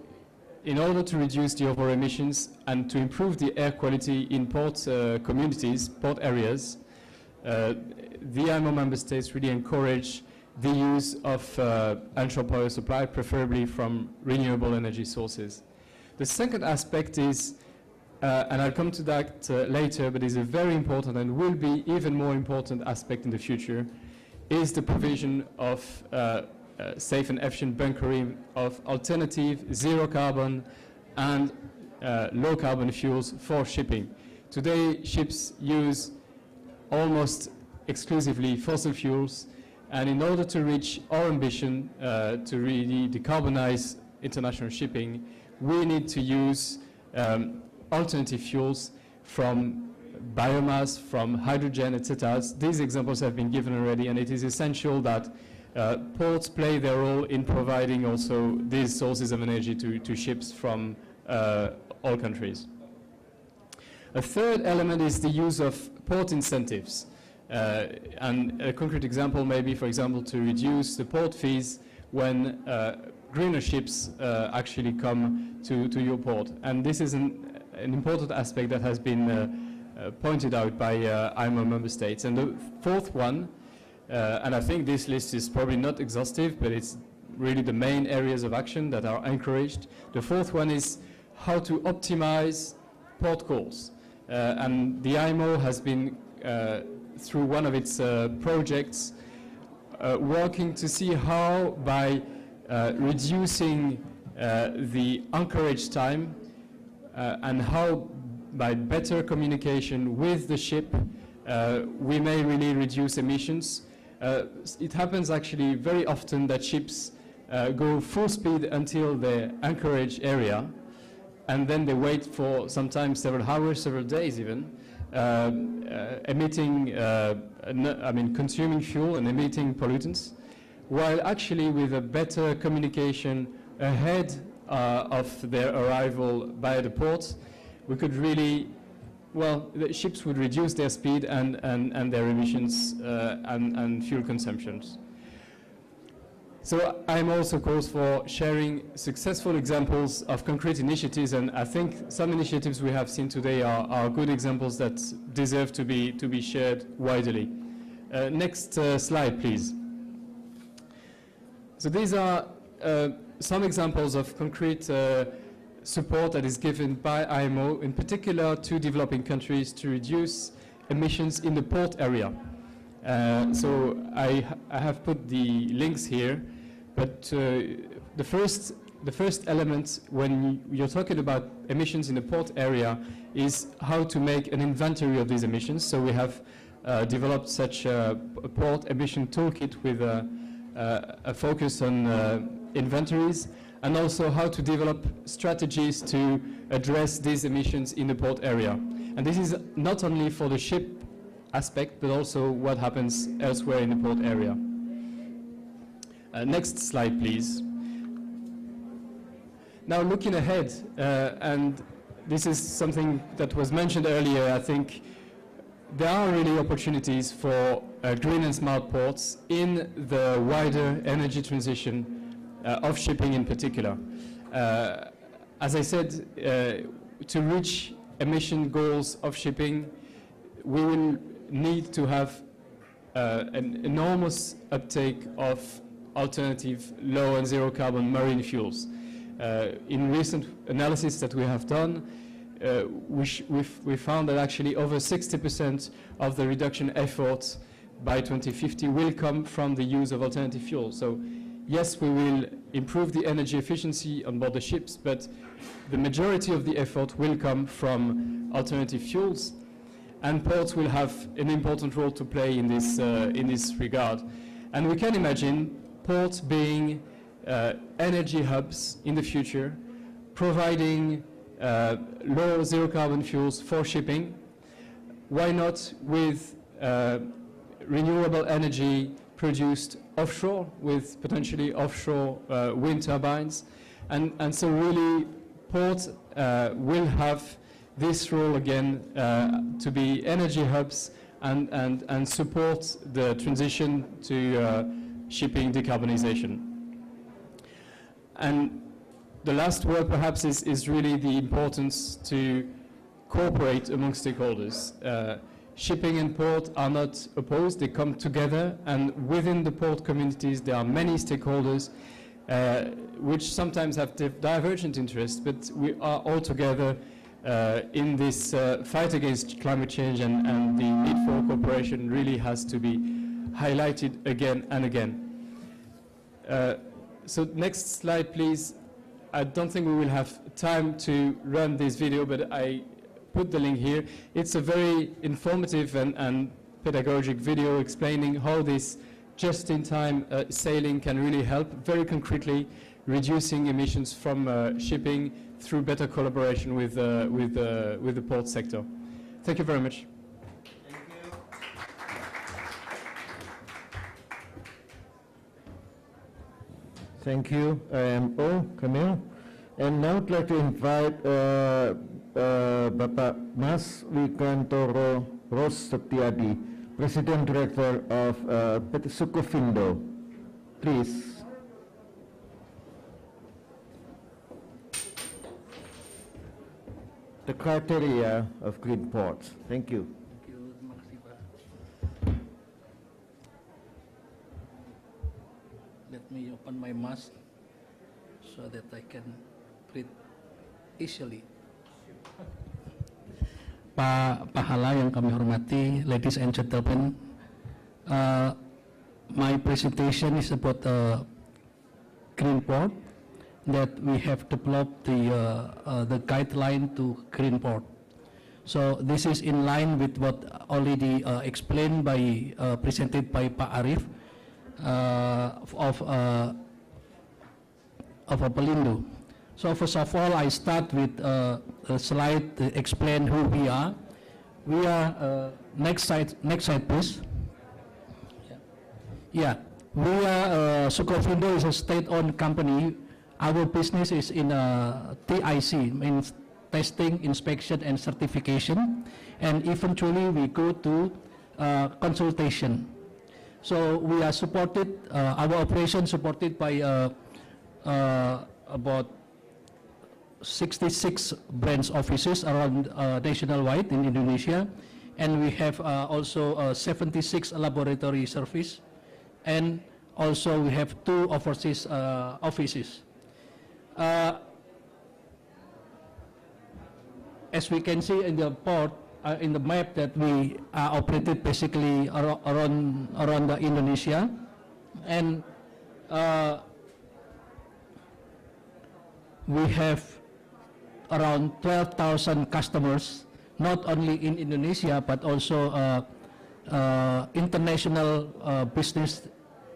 in order to reduce the overall emissions and to improve the air quality in port communities, port areas, the IMO member states really encourage the use of onshore power supply, preferably from renewable energy sources. The second aspect is, and I'll come to that later, but is a very important and will be even more important aspect in the future, is the provision of safe and efficient bunkering of alternative zero carbon and low carbon fuels for shipping. Today, ships use almost exclusively fossil fuels, and in order to reach our ambition to really decarbonize international shipping, we need to use alternative fuels from biomass, from hydrogen, etc. These examples have been given already, and it is essential that ports play their role in providing also these sources of energy to ships from all countries. A third element is the use of port incentives. And a concrete example may be, for example, to reduce the port fees when greener ships actually come to your port. And this is an important aspect that has been pointed out by IMO member states. And the fourth one, and I think this list is probably not exhaustive, but it's really the main areas of action that are encouraged. The fourth one is how to optimize port calls. And the IMO has been, through one of its projects, working to see how by reducing the anchorage time and how by better communication with the ship we may really reduce emissions. It happens actually very often that ships go full speed until the anchorage area, and then they wait for sometimes several hours, several days even, consuming fuel and emitting pollutants, while actually with a better communication ahead of their arrival by the port, we could really, well, the ships would reduce their speed and their emissions and fuel consumptions. So I'm also calls for sharing successful examples of concrete initiatives, and I think some initiatives we have seen today are good examples that deserve to be shared widely. Next slide, please. So these are some examples of concrete support that is given by IMO, in particular to developing countries to reduce emissions in the port area. So I have put the links here, but the first element when you're talking about emissions in the port area is how to make an inventory of these emissions. So we have developed such a port emission toolkit with a focus on inventories, and also how to develop strategies to address these emissions in the port area. And this is not only for the ship aspect, but also what happens elsewhere in the port area. Next slide, please. Now, looking ahead, and this is something that was mentioned earlier, I think there are really opportunities for green and smart ports in the wider energy transition of shipping in particular. As I said, to reach emission goals of shipping, we will need to have an enormous uptake of alternative low and zero carbon marine fuels. In recent analysis that we have done, we found that actually over 60% of the reduction efforts by 2050 will come from the use of alternative fuels. So yes, we will improve the energy efficiency on board the ships, but the majority of the effort will come from alternative fuels, and ports will have an important role to play in this regard. And we can imagine ports being energy hubs in the future, providing low zero carbon fuels for shipping. Why not with renewable energy produced offshore, with potentially offshore wind turbines? And so really ports will have this role again to be energy hubs and support the transition to shipping decarbonization. And the last word perhaps is really the importance to cooperate among stakeholders. Shipping and port are not opposed, they come together, and within the port communities there are many stakeholders which sometimes have divergent interests, but we are all together in this fight against climate change, and the need for cooperation really has to be highlighted again and again. So next slide, please. I don't think we will have time to run this video, but I put the link here. It's a very informative and pedagogic video explaining how this just-in-time sailing can really help very concretely reducing emissions from shipping through better collaboration with the port sector. Thank you very much. Thank you, IMO, Camille. And now I'd like to invite Bapak Mas Wigrantoro Roes Setiyadi, President Director of SUCOFINDO. Please. The criteria of green ports. Thank you. Let me open my mask so that I can breathe easily. Pak Pahala yang kami hormati, ladies and gentlemen, my presentation is about green port, that we have developed the guideline to green port. So this is in line with what already explained by presented by Pak Arif of Pelindo. So first of all, I start with a slide to explain who we are. We are next slide please. Yeah, we are SUCOFINDO is a state-owned company. Our business is in TIC, means testing, inspection, and certification, and eventually we go to consultation. So we are supported, our operation supported by about 66 branch offices around nationwide in Indonesia, and we have also 76 laboratory service, and also we have 2 overseas offices. As we can see in the port, in the map, that we are operated basically around the Indonesia, and we have around 12,000 customers, not only in Indonesia but also international business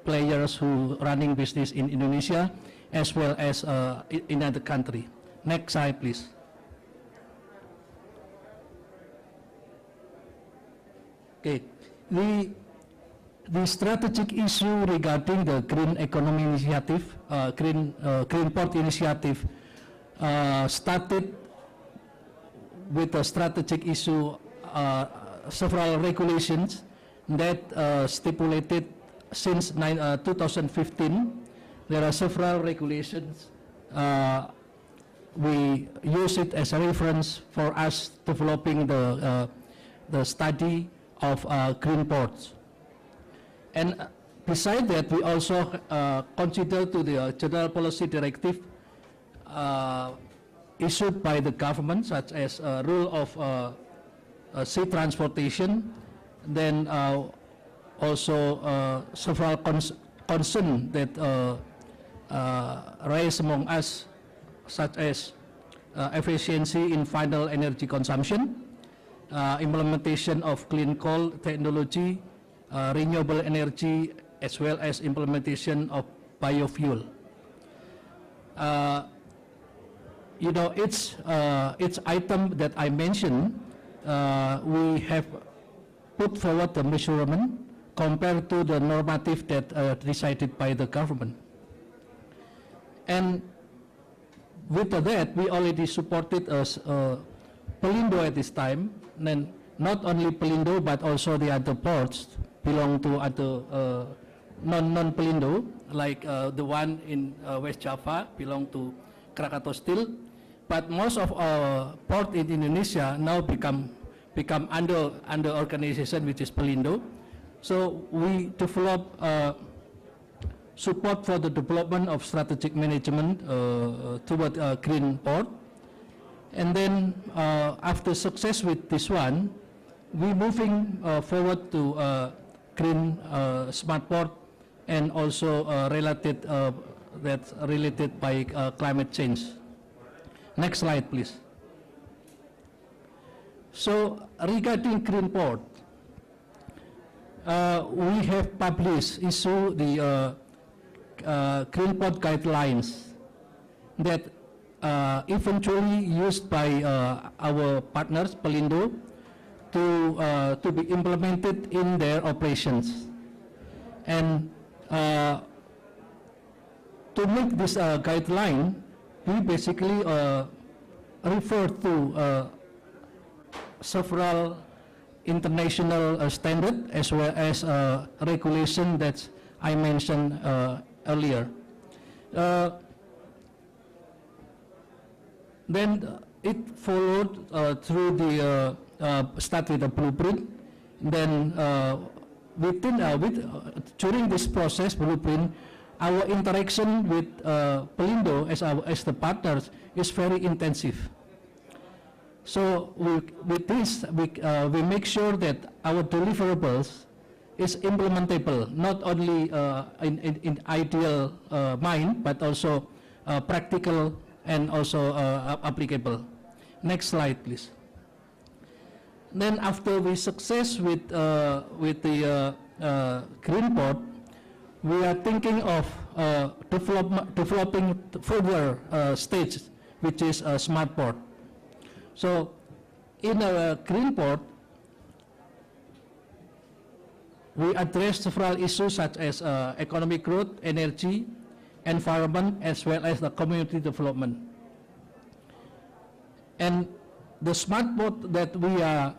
players who running business in Indonesia as well as in other country. Next slide, please. Okay, the strategic issue regarding the green economy initiative, green port initiative, started with a strategic issue, several regulations that stipulated since 2015. There are several regulations. We use it as a reference for us developing the study of green ports. And beside that, we also consider to the general policy directive issued by the government, such as rule of sea transportation, then also several concerns that raised among us, such as efficiency in final energy consumption, implementation of clean coal technology, renewable energy, as well as implementation of biofuel. you know, each item that I mentioned, we have put forward the measurement compared to the normative that decided by the government. And with that, we already supported Pelindo at this time, and not only Pelindo, but also the other ports belong to other non-Pelindo, like the one in West Java belong to Krakatau Steel. But most of our port in Indonesia now become under organization which is Pelindo. So we develop support for the development of strategic management toward green port. And then after success with this one, we moving forward to green smart port and also related that's related by climate change. Next slide, please. So regarding green port, we have published, issue the green port guidelines that eventually used by our partners, Pelindo, to be implemented in their operations. And to make this guideline, we basically refer to several international standards as well as regulation that I mentioned earlier. Then it followed through the start with a blueprint. Then during this process blueprint, our interaction with Pelindo as the partners is very intensive. So with this, we make sure that our deliverables is implementable, not only in ideal mind, but also practical and also applicable. Next slide, please. Then after we success with the green port, we are thinking of developing further stage, which is a smart port. So in a green port, we address several issues such as economic growth, energy, environment, as well as the community development. And the smart port that we are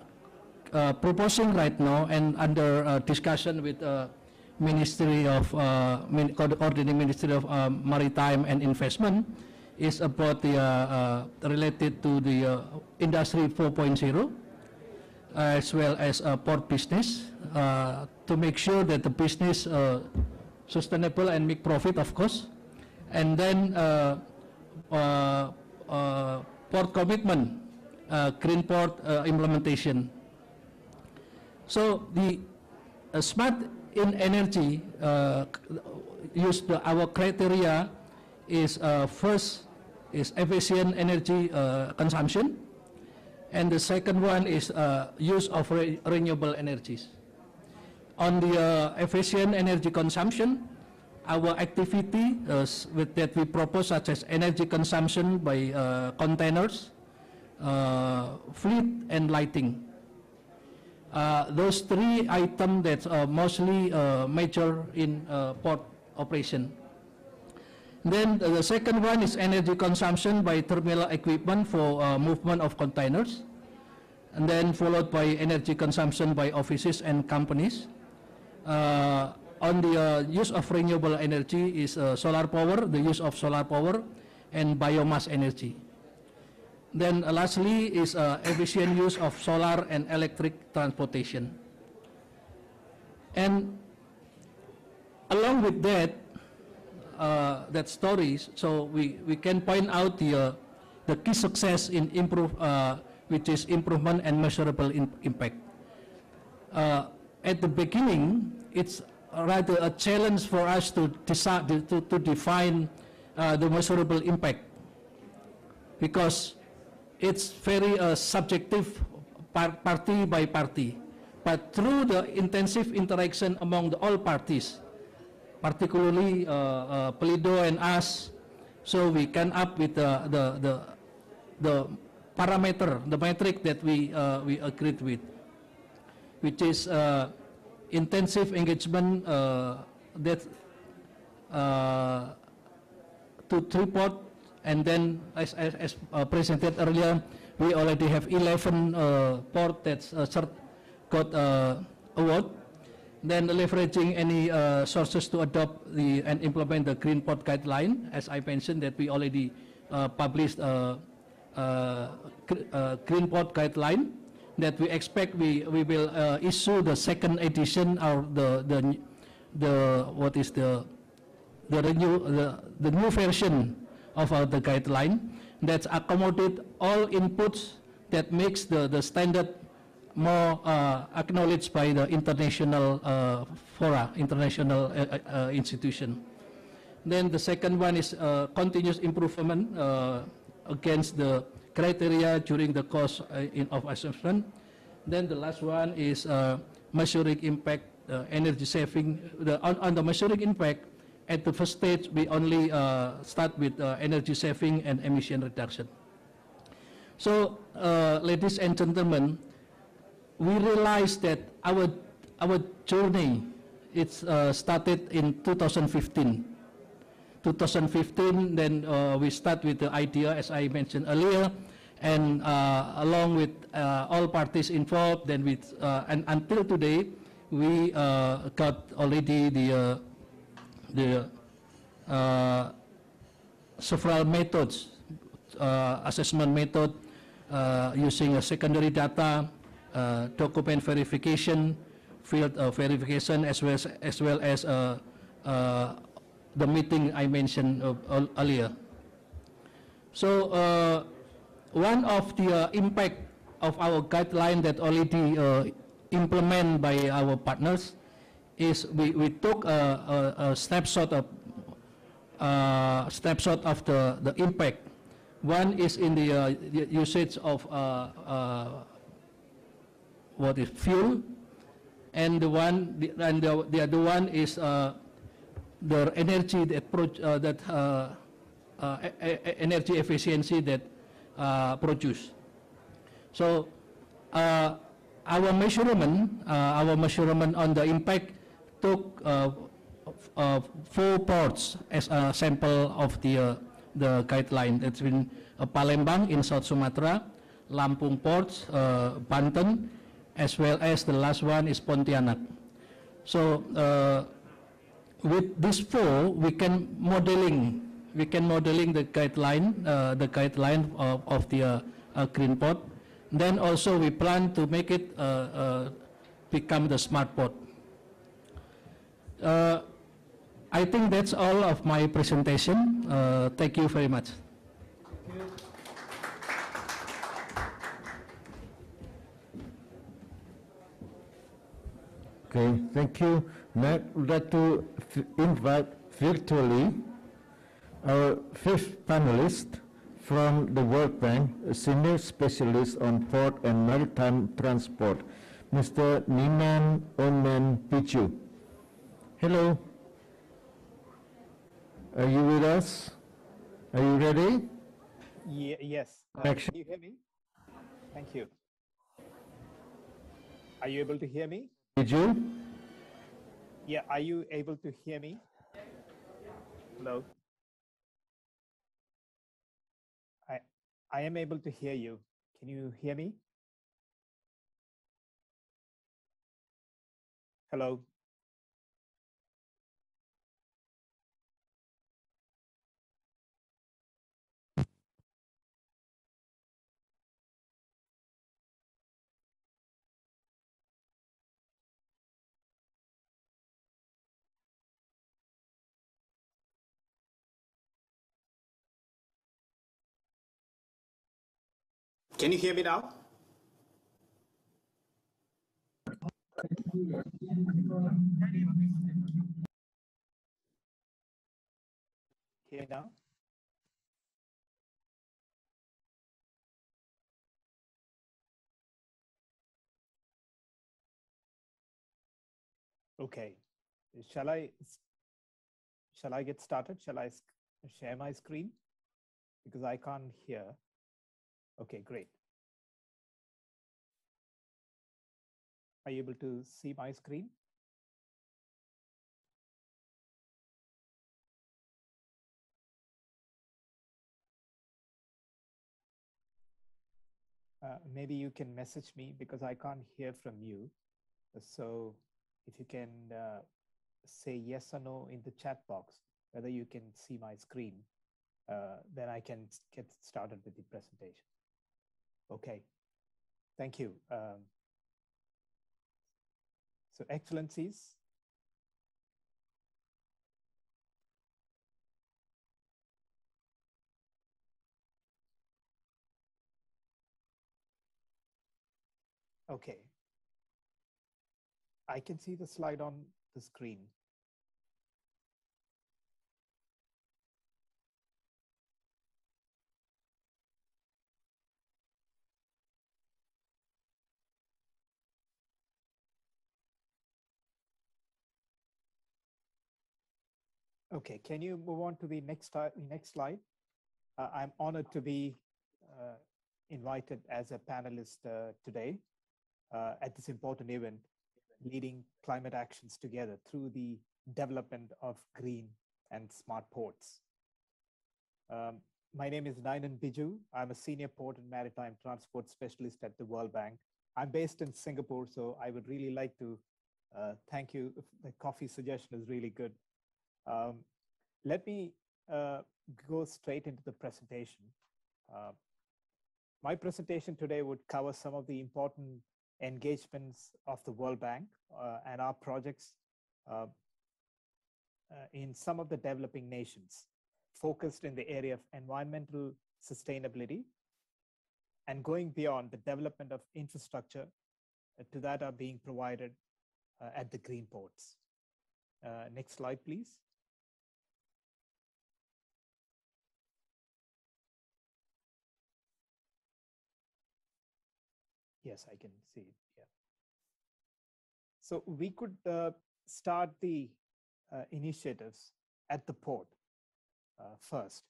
proposing right now and under discussion with Ministry of Coordinating Ministry of Maritime and Investment is about the related to the Industry 4.0 as well as port business to make sure that the business sustainable and make profit, of course, and then port commitment, green port implementation. So the smart in energy our criteria is first is efficient energy consumption, and the second one is use of renewable energies. On the efficient energy consumption, our activity that we propose, such as energy consumption by containers, fleet, and lighting. Those three items that are mostly major in port operation. Then the second one is energy consumption by terminal equipment for movement of containers, and then followed by energy consumption by offices and companies. On the use of renewable energy is solar power, the use of solar power, and biomass energy. Then lastly is efficient use of solar and electric transportation. And along with that, that stories, so we can point out the key success in which is improvement and measurable impact. At the beginning, it's rather a challenge for us to decide to define the measurable impact, because it's very subjective, party by party. But through the intensive interaction among all parties, particularly Pelindo and us, so we come up with the the parameter, the metric that we agreed with, which is intensive engagement that to 3 port, and then as presented earlier, we already have 11 port that's got award. Then leveraging any sources to adopt and implement the Green Port Guideline, as I mentioned that we already published Green Port Guideline that we expect we will issue the second edition or the new version of the guideline that accommodate all inputs that makes the standard more acknowledged by the international fora, international institution. Then the second one is continuous improvement against the criteria during the course of assessment. Then the last one is measuring impact, energy saving. On the measuring impact, at the first stage, we only start with energy saving and emission reduction. So, ladies and gentlemen, we realized that our journey started in 2015. 2015, then we start with the idea, as I mentioned earlier, and along with all parties involved, then with and until today, we got already the several methods, assessment method using a secondary data, document verification, field verification, as well as the meeting I mentioned earlier. So one of the impact of our guideline that already implemented by our partners is we took a snapshot of the impact. One is in the usage of what is fuel, and the other one is the energy that energy efficiency that produced. So our measurement on the impact took 4 ports as a sample of the guideline. That's been Palembang in South Sumatra, Lampung ports, Banten, as well as the last one is Pontianak. So with these 4, we can modeling the guideline of the green port. Then also we plan to make it become the smart port. I think that's all of my presentation. Thank you very much. Okay, thank you. Now, I would like to invite virtually our 5th panelist from the World Bank, a senior specialist on port and maritime transport, Mr. Niman Omen Pichu. Hello. Are you with us? Are you ready? Yes. Can you hear me? Thank you. Are you able to hear me? Did you? Yeah, are you able to hear me? Hello? I am able to hear you. Can you hear me? Hello? Can you hear me now? Hear me now? Okay. Shall I get started? Shall I share my screen? Because I can't hear. Okay, great. Are you able to see my screen? Maybe you can message me because I can't hear from you. So if you can say yes or no in the chat box, whether you can see my screen, then I can get started with the presentation. Okay, thank you. So Excellencies, okay. I can see the slide on the screen. Okay, can you move on to the next slide? I'm honored to be invited as a panelist today at this important event, leading climate actions together through the development of green and smart ports. My name is Nainan Biju. I'm a senior port and maritime transport specialist at the World Bank. I'm based in Singapore, so I would really like to thank you. The coffee suggestion is really good. Let me go straight into the presentation. My presentation today would cover some of the important engagements of the World Bank and our projects in some of the developing nations, focused in the area of environmental sustainability and going beyond the development of infrastructure to that are being provided at the green ports. Next slide, please. Yes, I can see it. Yeah. So we could start the initiatives at the port first.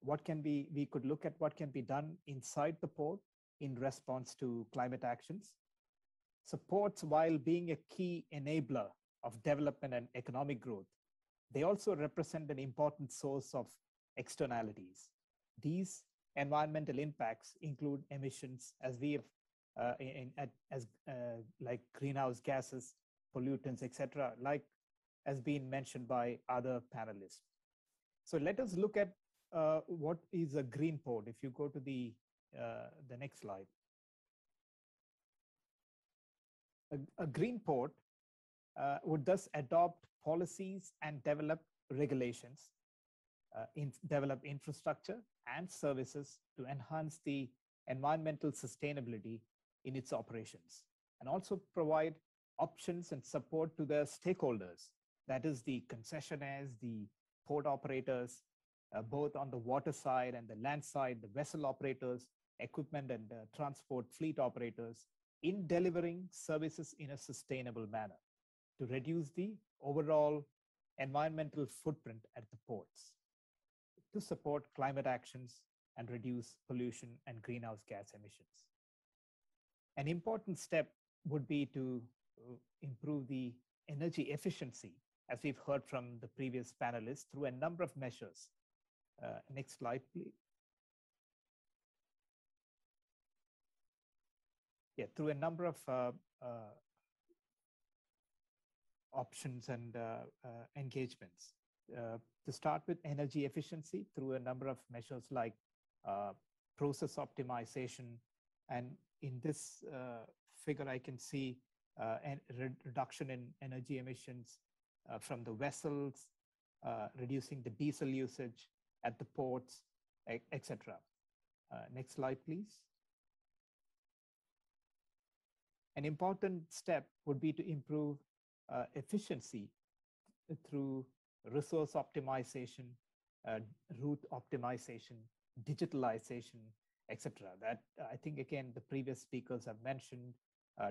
We could look at what can be done inside the port in response to climate actions. So ports, while being a key enabler of development and economic growth, they also represent an important source of externalities. These environmental impacts include emissions, as we have like greenhouse gases, pollutants, etc., like has been mentioned by other panelists. So let us look at what is a green port. If you go to the next slide. A green port would thus adopt policies and develop regulations, develop infrastructure and services to enhance the environmental sustainability in its operations, and also provide options and support to the stakeholders, that is the concessionaires, the port operators, both on the water side and the land side, the vessel operators, equipment and transport fleet operators, in delivering services in a sustainable manner to reduce the overall environmental footprint at the ports, to support climate actions and reduce pollution and greenhouse gas emissions. An important step would be to improve the energy efficiency, as we've heard from the previous panelists, through a number of measures. Next slide, please. Yeah, through a number of options and engagements. To start with energy efficiency through a number of measures like process optimization. And in this figure, I can see a reduction in energy emissions from the vessels, reducing the diesel usage at the ports, etc. Next slide, please. An important step would be to improve efficiency through resource optimization, route optimization, digitalization, etc. That I think, again, the previous speakers have mentioned,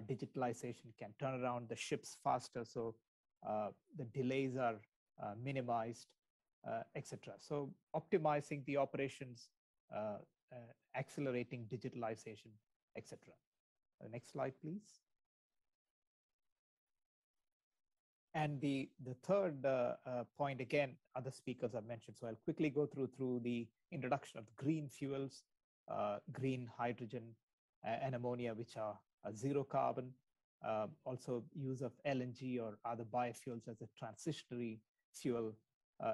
digitalization can turn around the ships faster, so the delays are minimized, etc. So optimizing the operations accelerating digitalization, etc. Next slide, please. And the third point, again, other speakers have mentioned, so I'll quickly go through the introduction of green fuels, green hydrogen and ammonia, which are zero carbon, also use of LNG or other biofuels as a transitionary fuel,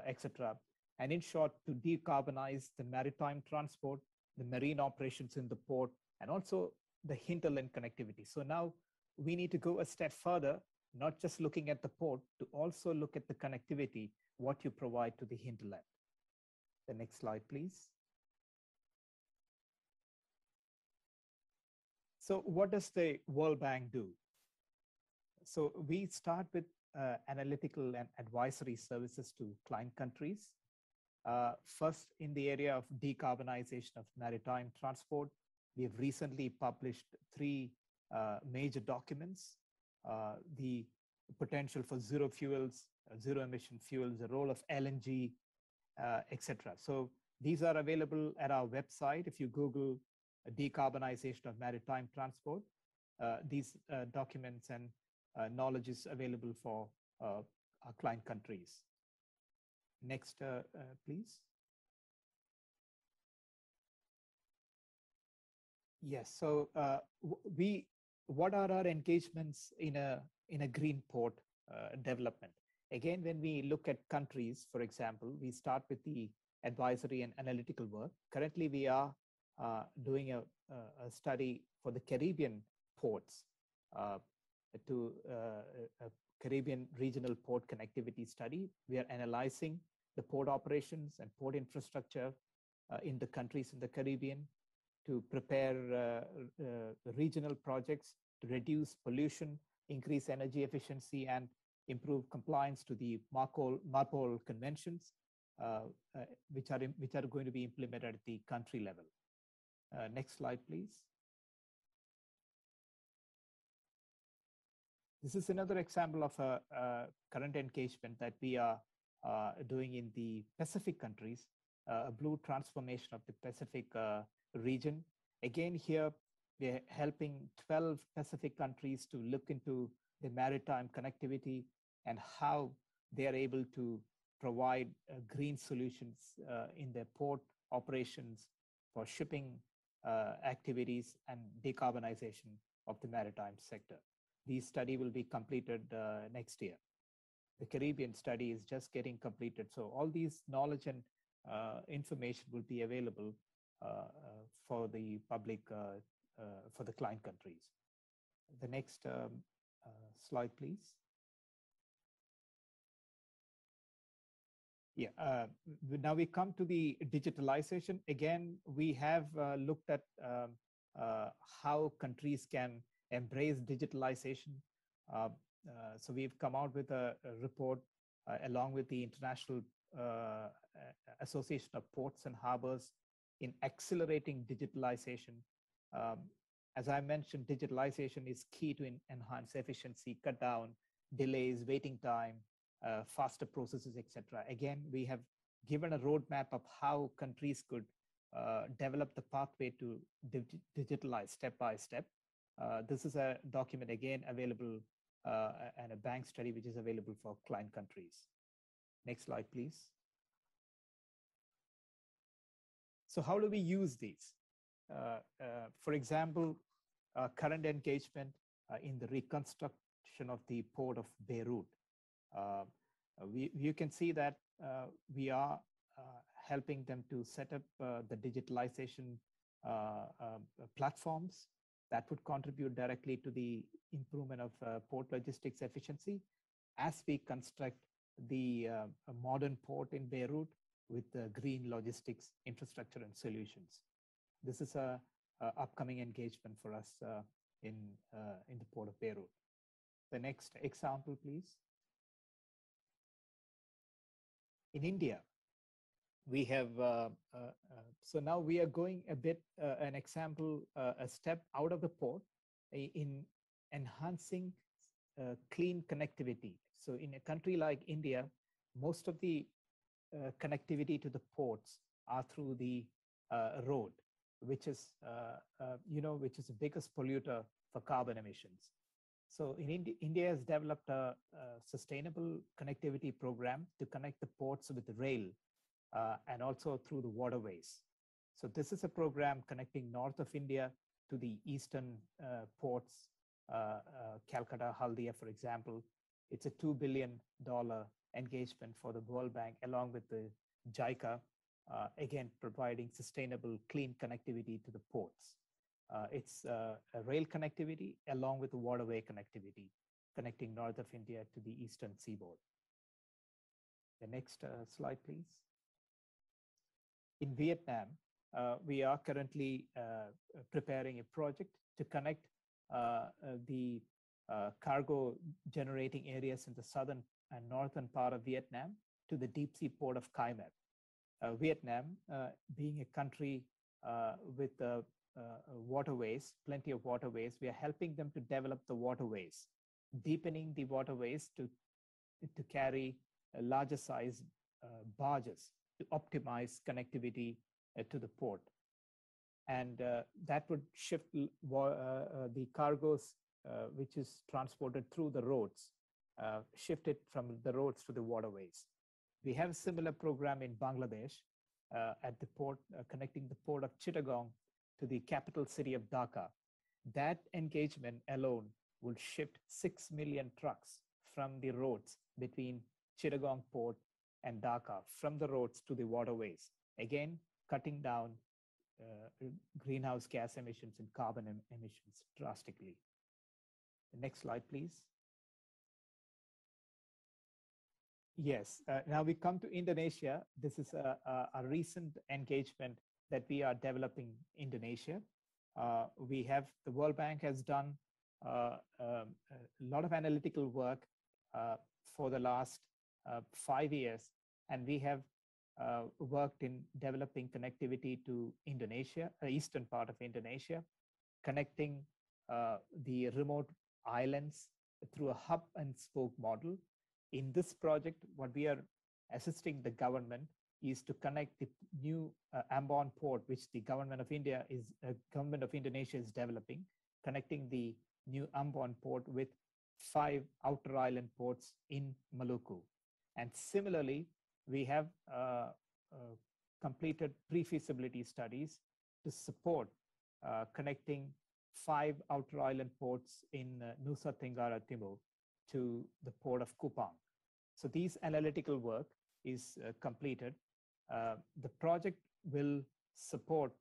etc. And in short, to decarbonize the maritime transport, the marine operations in the port, and also the hinterland connectivity. So now we need to go a step further, not just looking at the port, to also look at the connectivity, what you provide to the hinterland. The next slide, please. So what does the World Bank do? So we start with analytical and advisory services to client countries. First, in the area of decarbonization of maritime transport, we have recently published 3 major documents. The potential for zero fuels, zero emission fuels, the role of LNG, etc. So these are available at our website. If you Google decarbonization of maritime transport, these documents and knowledge is available for our client countries. Next, please. Yes, so what are our engagements in a green port development? Again, when we look at countries, for example, we start with the advisory and analytical work. Currently, we are doing a study for the Caribbean ports, to a Caribbean regional port connectivity study. We are analyzing the port operations and port infrastructure in the countries in the Caribbean to prepare regional projects to reduce pollution, increase energy efficiency, and improve compliance to the MARPOL conventions, which are going to be implemented at the country level. Next slide, please. This is another example of a current engagement that we are doing in the Pacific countries, a blue transformation of the Pacific region. Again, here we're helping 12 Pacific countries to look into the maritime connectivity and how they are able to provide green solutions in their port operations for shipping activities and decarbonization of the maritime sector. This study will be completed next year. The Caribbean study is just getting completed. So all these knowledge and information will be available for the public, for the client countries. The next slide, please. Yeah, now we come to the digitalization. Again, we have looked at how countries can embrace digitalization. So we've come out with a report along with the International Association of Ports and Harbors in accelerating digitalization. As I mentioned, digitalization is key to enhance efficiency, cut down delays, waiting time, faster processes, etc. Again, we have given a roadmap of how countries could develop the pathway to digitalize step by step. This is a document, again, available and a bank study which is available for client countries. Next slide, please. So how do we use these? For example, current engagement in the reconstruction of the port of Beirut. You can see that we are helping them to set up the digitalization platforms that would contribute directly to the improvement of port logistics efficiency as we construct the modern port in Beirut with green logistics infrastructure and solutions. This is a upcoming engagement for us in the port of Beirut. The next example, please. In India, we have, so now we are going a bit, an example, a step out of the port in enhancing clean connectivity. So in a country like India, most of the connectivity to the ports are through the road. which is, which is the biggest polluter for carbon emissions. So India has developed a sustainable connectivity program to connect the ports with the rail and also through the waterways. So this is a program connecting north of India to the eastern ports, Calcutta, Haldia, for example. It's a $2 billion engagement for the World Bank, along with the JICA, again, providing sustainable, clean connectivity to the ports. It's a rail connectivity along with the waterway connectivity, connecting north of India to the eastern seaboard. The next slide, please. In Vietnam, we are currently preparing a project to connect the cargo generating areas in the southern and northern part of Vietnam to the deep sea port of Khai Map. Vietnam, being a country with waterways, plenty of waterways, we are helping them to develop the waterways, deepening the waterways to carry larger size barges to optimize connectivity to the port. And that would shift the cargoes which is transported through the roads, shift it from the roads to the waterways. We have a similar program in Bangladesh at the port, connecting the port of Chittagong to the capital city of Dhaka. That engagement alone will shift 6 million trucks from the roads between Chittagong port and Dhaka, from the roads to the waterways, again, cutting down greenhouse gas emissions and carbon emissions drastically. The next slide, please. Yes, now we come to Indonesia. This is a recent engagement that we are developing in Indonesia. We have, the World Bank has done a lot of analytical work for the last 5 years, and we have worked in developing connectivity to Indonesia, eastern part of Indonesia, connecting the remote islands through a hub and spoke model. In this project, what we are assisting the government is to connect the new Ambon port, which the government of India is, government of Indonesia is developing, connecting the new Ambon port with 5 outer island ports in Maluku. And similarly, we have completed pre-feasibility studies to support connecting 5 outer island ports in Nusa Tenggara Timur to the port of Kupang. So these analytical work is completed. The project will support,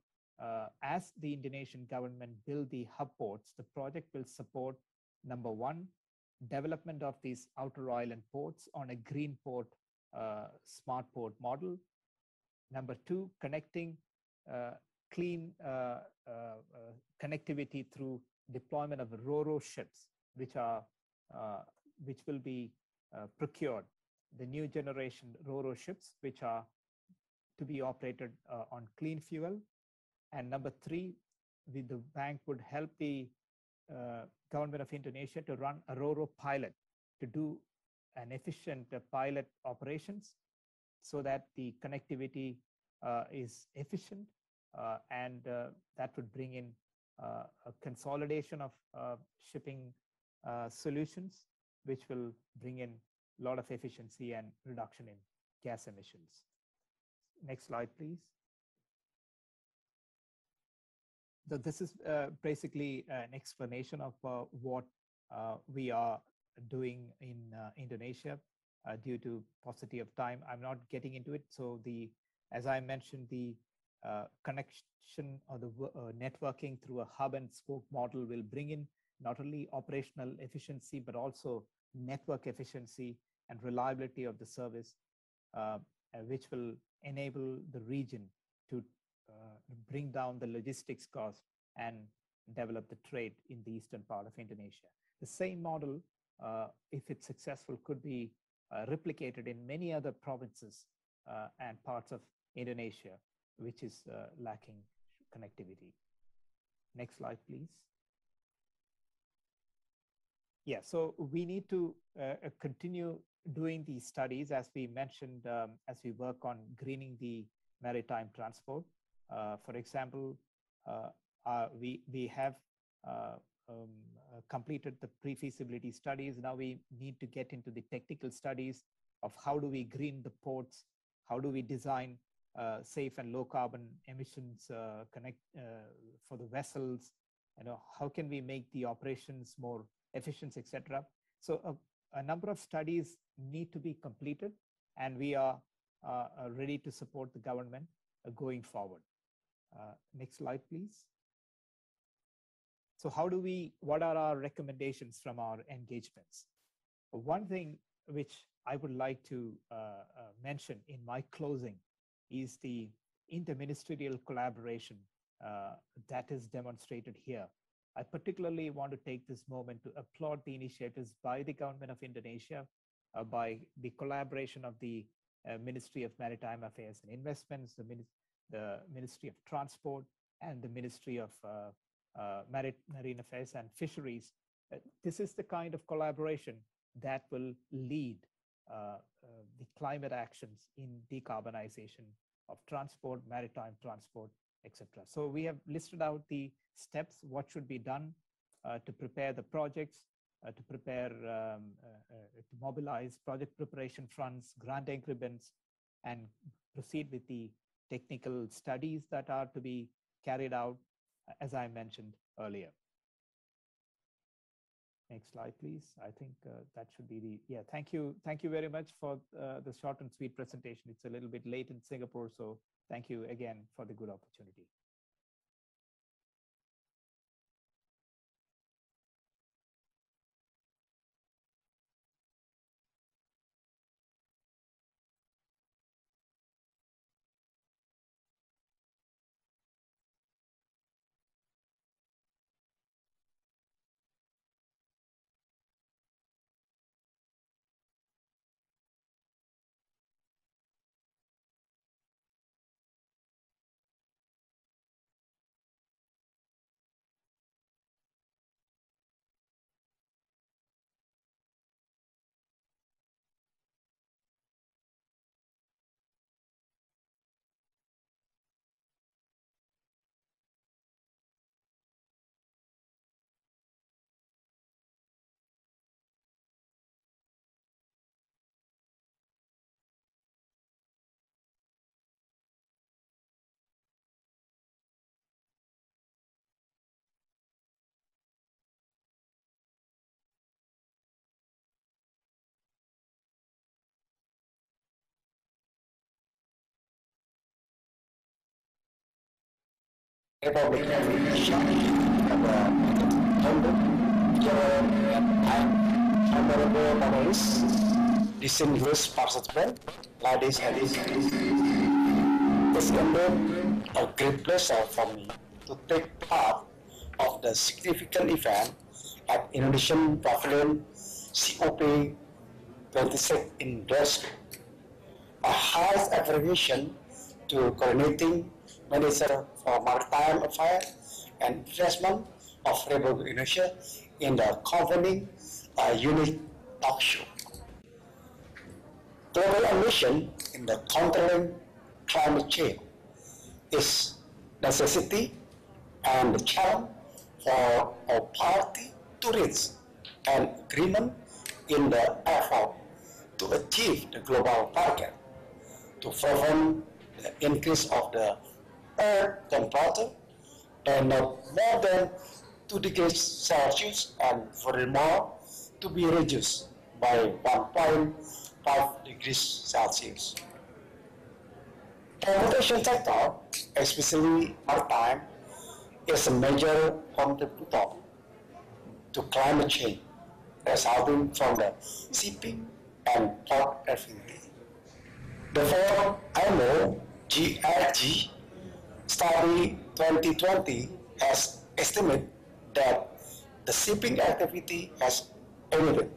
as the Indonesian government build the hub ports, the project will support, number 1, development of these outer island ports on a green port, smart port model. Number 2, connecting clean connectivity through deployment of Ro-Ro ships, which will be procured, the new generation Ro-Ro ships, which are to be operated on clean fuel. And number 3, the bank would help the government of Indonesia to run a Ro-Ro pilot to do an efficient pilot operations so that the connectivity is efficient and that would bring in a consolidation of shipping solutions, which will bring in a lot of efficiency and reduction in gas emissions. Next slide, please. So this is basically an explanation of what we are doing in Indonesia. Due to paucity of time, I'm not getting into it. So as I mentioned, the connection or the networking through a hub and spoke model will bring in not only operational efficiency, but also network efficiency and reliability of the service, which will enable the region to bring down the logistics cost and develop the trade in the eastern part of Indonesia. The same model, if it's successful, could be replicated in many other provinces and parts of Indonesia, which is lacking connectivity. Next slide, please. Yeah, so we need to continue doing these studies, as we mentioned, as we work on greening the maritime transport. For example, we have completed the pre-feasibility studies. Now we need to get into the technical studies of how do we green the ports, how do we design safe and low carbon emissions for the vessels, how can we make the operations more efficient, etc. So a number of studies need to be completed, and we are ready to support the government going forward. Next slide, please. So what are our recommendations from our engagements? One thing which I would like to mention in my closing is the interministerial collaboration that is demonstrated here. I particularly want to take this moment to applaud the initiatives by the government of Indonesia, by the collaboration of the Ministry of Maritime Affairs and Investments, the Ministry of Transport, and the Ministry of Marine Affairs and Fisheries. This is the kind of collaboration that will lead the climate actions in decarbonization of transport, maritime transport, etc. So we have listed out the steps, what should be done to prepare the projects, to prepare, to mobilize project preparation funds, grant agreements, and proceed with the technical studies that are to be carried out, as I mentioned earlier. Next slide, please. I think that should be the, yeah, thank you. Thank you very much for the short and sweet presentation. It's a little bit late in Singapore, so thank you again for the good opportunity. Republic of Indonesia, honorable panelists, distinguished participants, ladies and gentlemen. It's indeed a great pleasure for me to take part of the significant event at Indonesian Pavilion COP26 in Glasgow. A high appreciation to coordinating Minister for Maritime Affairs and Investment of Republic of Indonesia in the convening a unique talk show. Global ambition in the countering climate change is necessity and the challenge for our party to reach an agreement in the effort to achieve the global target to prevent the increase of the Earth temperature and not more than 2 degrees Celsius, and furthermore to be reduced by 1.5 degrees Celsius. Transportation sector, especially maritime, is a major contributor to climate change resulting from the shipping and port activity. Therefore, IMO GRG Study 2020 has estimated that the shipping activity has emitted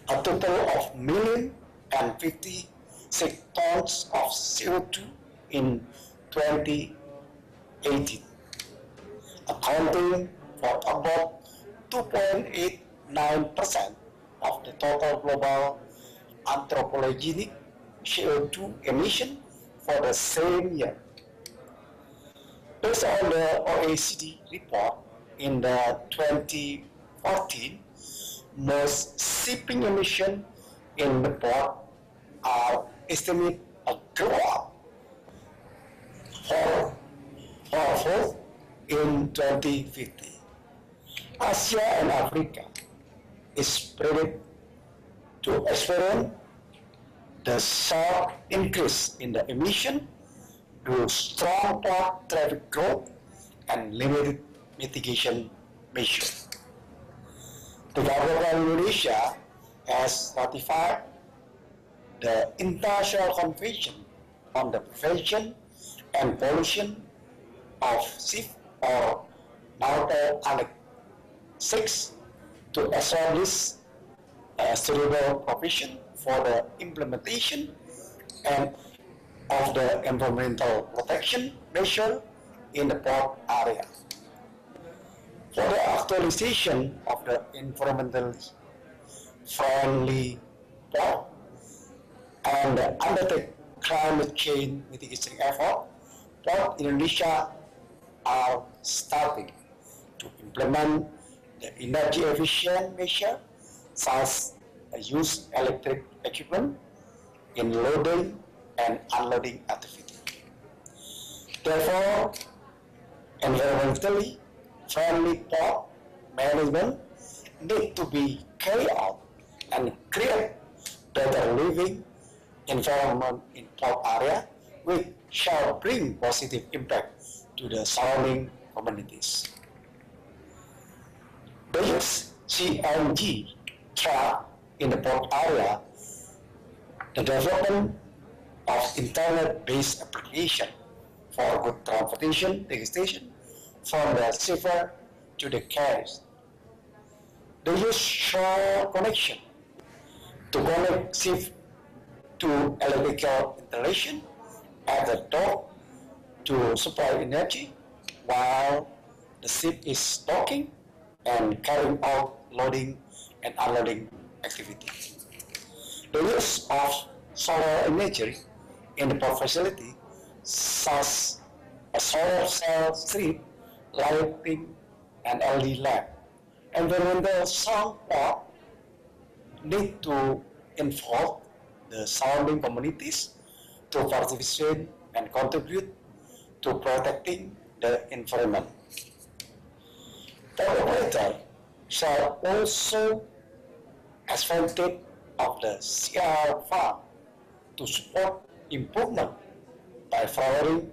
a total of 1,056 tons of CO2 in 2018, accounting for about 2.89% of the total global anthropogenic CO2 emission for the same year. Based on the OECD report in the 2014, most shipping emissions in the port are estimated to grow up fourfold in 2050. Asia and Africa is predicted to experience the sharp increase in the emission due to strong port traffic growth and limited mitigation measures. The government of Indonesia has ratified the International Convention on the Prevention and Pollution of Ship or Nautical Annex 6 to establish a suitable provision for the implementation and of the environmental protection measure in the port area. For the actualization of the environmentally friendly port and undertake climate change mitigation effort, Port Indonesia are starting to implement the energy efficient measure such as use electric equipment in loading and unloading activity. Therefore, environmentally friendly port management need to be carried out and create better living environment in port area, which shall bring positive impact to the surrounding communities. The use CNG truck in the port area, the development of internet-based application for good transportation, legislation, from the shipper to the carriers. The use shore connection to connect ship to electrical installation at the dock to supply energy while the ship is docking and carrying out loading and unloading activity. The use of solar energy in the port facility, such as solar cell strip, lighting, and LED lamp. Environmental sound port need to involve the surrounding communities to participate and contribute to protecting the environment. The operator shall also advantage of the CR fund to support improvement by providing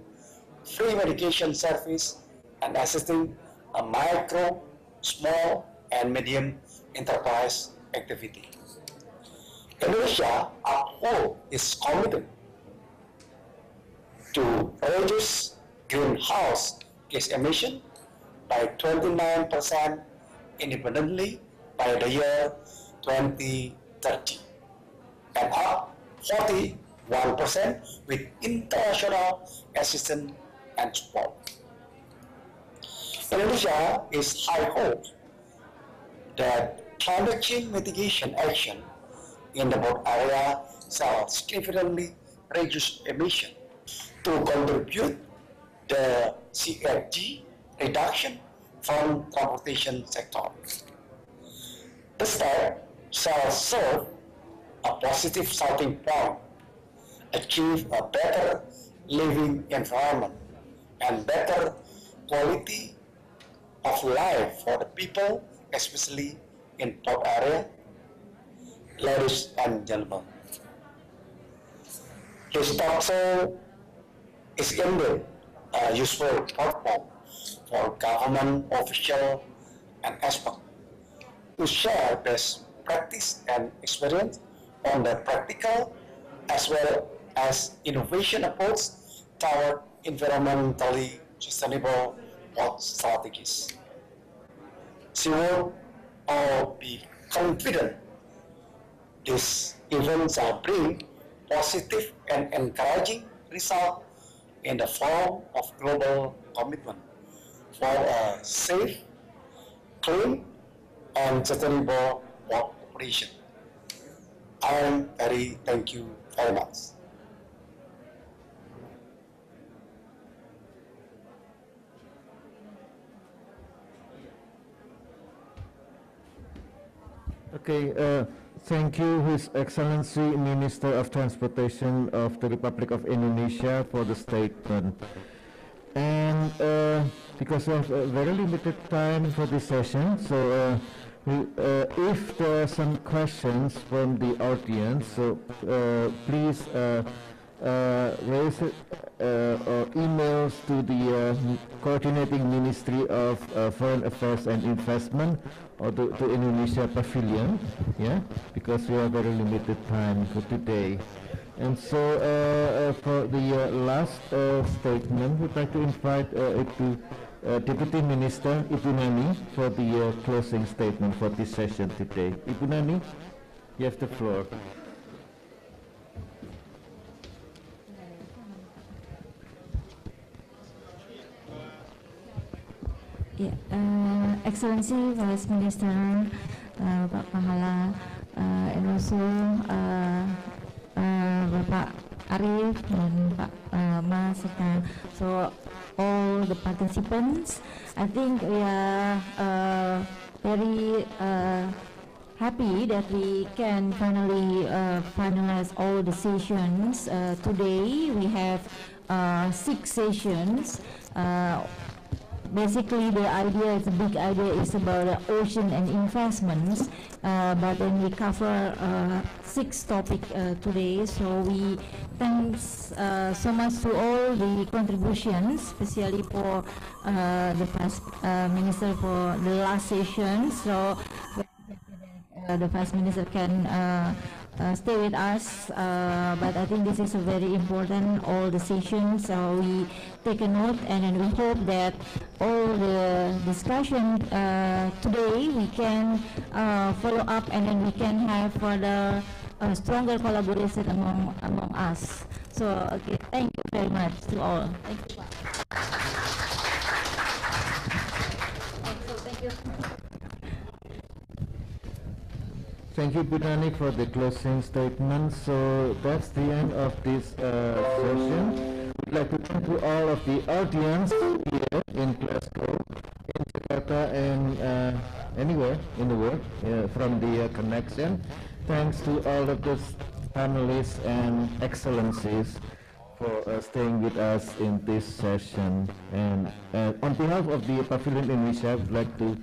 free medication service and assisting a micro, small, and medium enterprise activity. Indonesia as a whole is committed to reduce greenhouse gas emission by 29% independently by the year 2030 and up 41% with international assistance and support. Indonesia is high hope that climate change mitigation action in the port area shall significantly reduce emission to contribute the CO2 reduction from transportation sector. The step shall serve a positive starting point, achieve a better living environment and better quality of life for the people, especially in port area. Ladies and gentlemen, this talk show is indeed a useful platform for government officials and experts to share best practice and experience on the practical as well as innovation approach toward environmentally sustainable port strategies. She will all be confident this event shall bring positive and encouraging results in the form of global commitment for a safe, clean, and sustainable port operation. Thank you very much. Okay, thank you, His Excellency Minister of Transportation of the Republic of Indonesia, for the statement. And because we have a very limited time for this session, so if there are some questions from the audience, so please raise it, or emails to the coordinating Ministry of Foreign Affairs and Investment, or to Indonesia Pavilion, yeah, because we have very limited time for today. And so for the last statement, we'd like to invite Deputy Minister Ibu Nani for the closing statement for this session today. Ibu Nani, you have the floor. Yeah, Excellency Vice Minister, Pak Pahala, and also Bapak Arif dan Pak Mas, so all the participants. I think we are very happy that we can finally finalize all the sessions. Today we have 6 sessions. Basically, the idea, the big idea, is about the ocean and investments, but then we cover 6 topics today. So we thanks so much to all the contributions, especially for the Vice Minister for the last session. So the Vice Minister can stay with us, but I think this is a very important, all the sessions, we take a note, and then we hope that all the discussion today we can follow up, and then we can have further stronger collaboration among us. So okay, thank you very much to all. Thank you. Thank you. Thank you, Budani, for the closing statement. So that's the end of this session. We'd like to thank to all of the audience here in Glasgow, in Jakarta, and anywhere in the world from the connection. Thanks to all of the panelists and excellencies for staying with us in this session. And on behalf of the Pavilion Indonesia, I would like to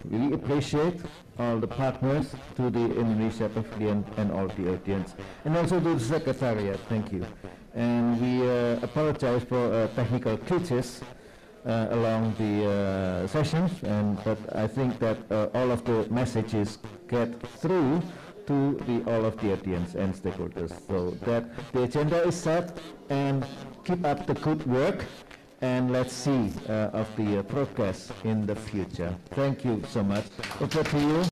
really appreciate all the partners to the Indonesia Pavilion and all the audience, and also to the Secretariat. Thank you. And we apologize for technical glitches along the sessions, but I think that all of the messages get through to all of the audience and stakeholders, so that the agenda is set, and keep up the good work, and let's see of the progress in the future. Thank you so much. Over to you.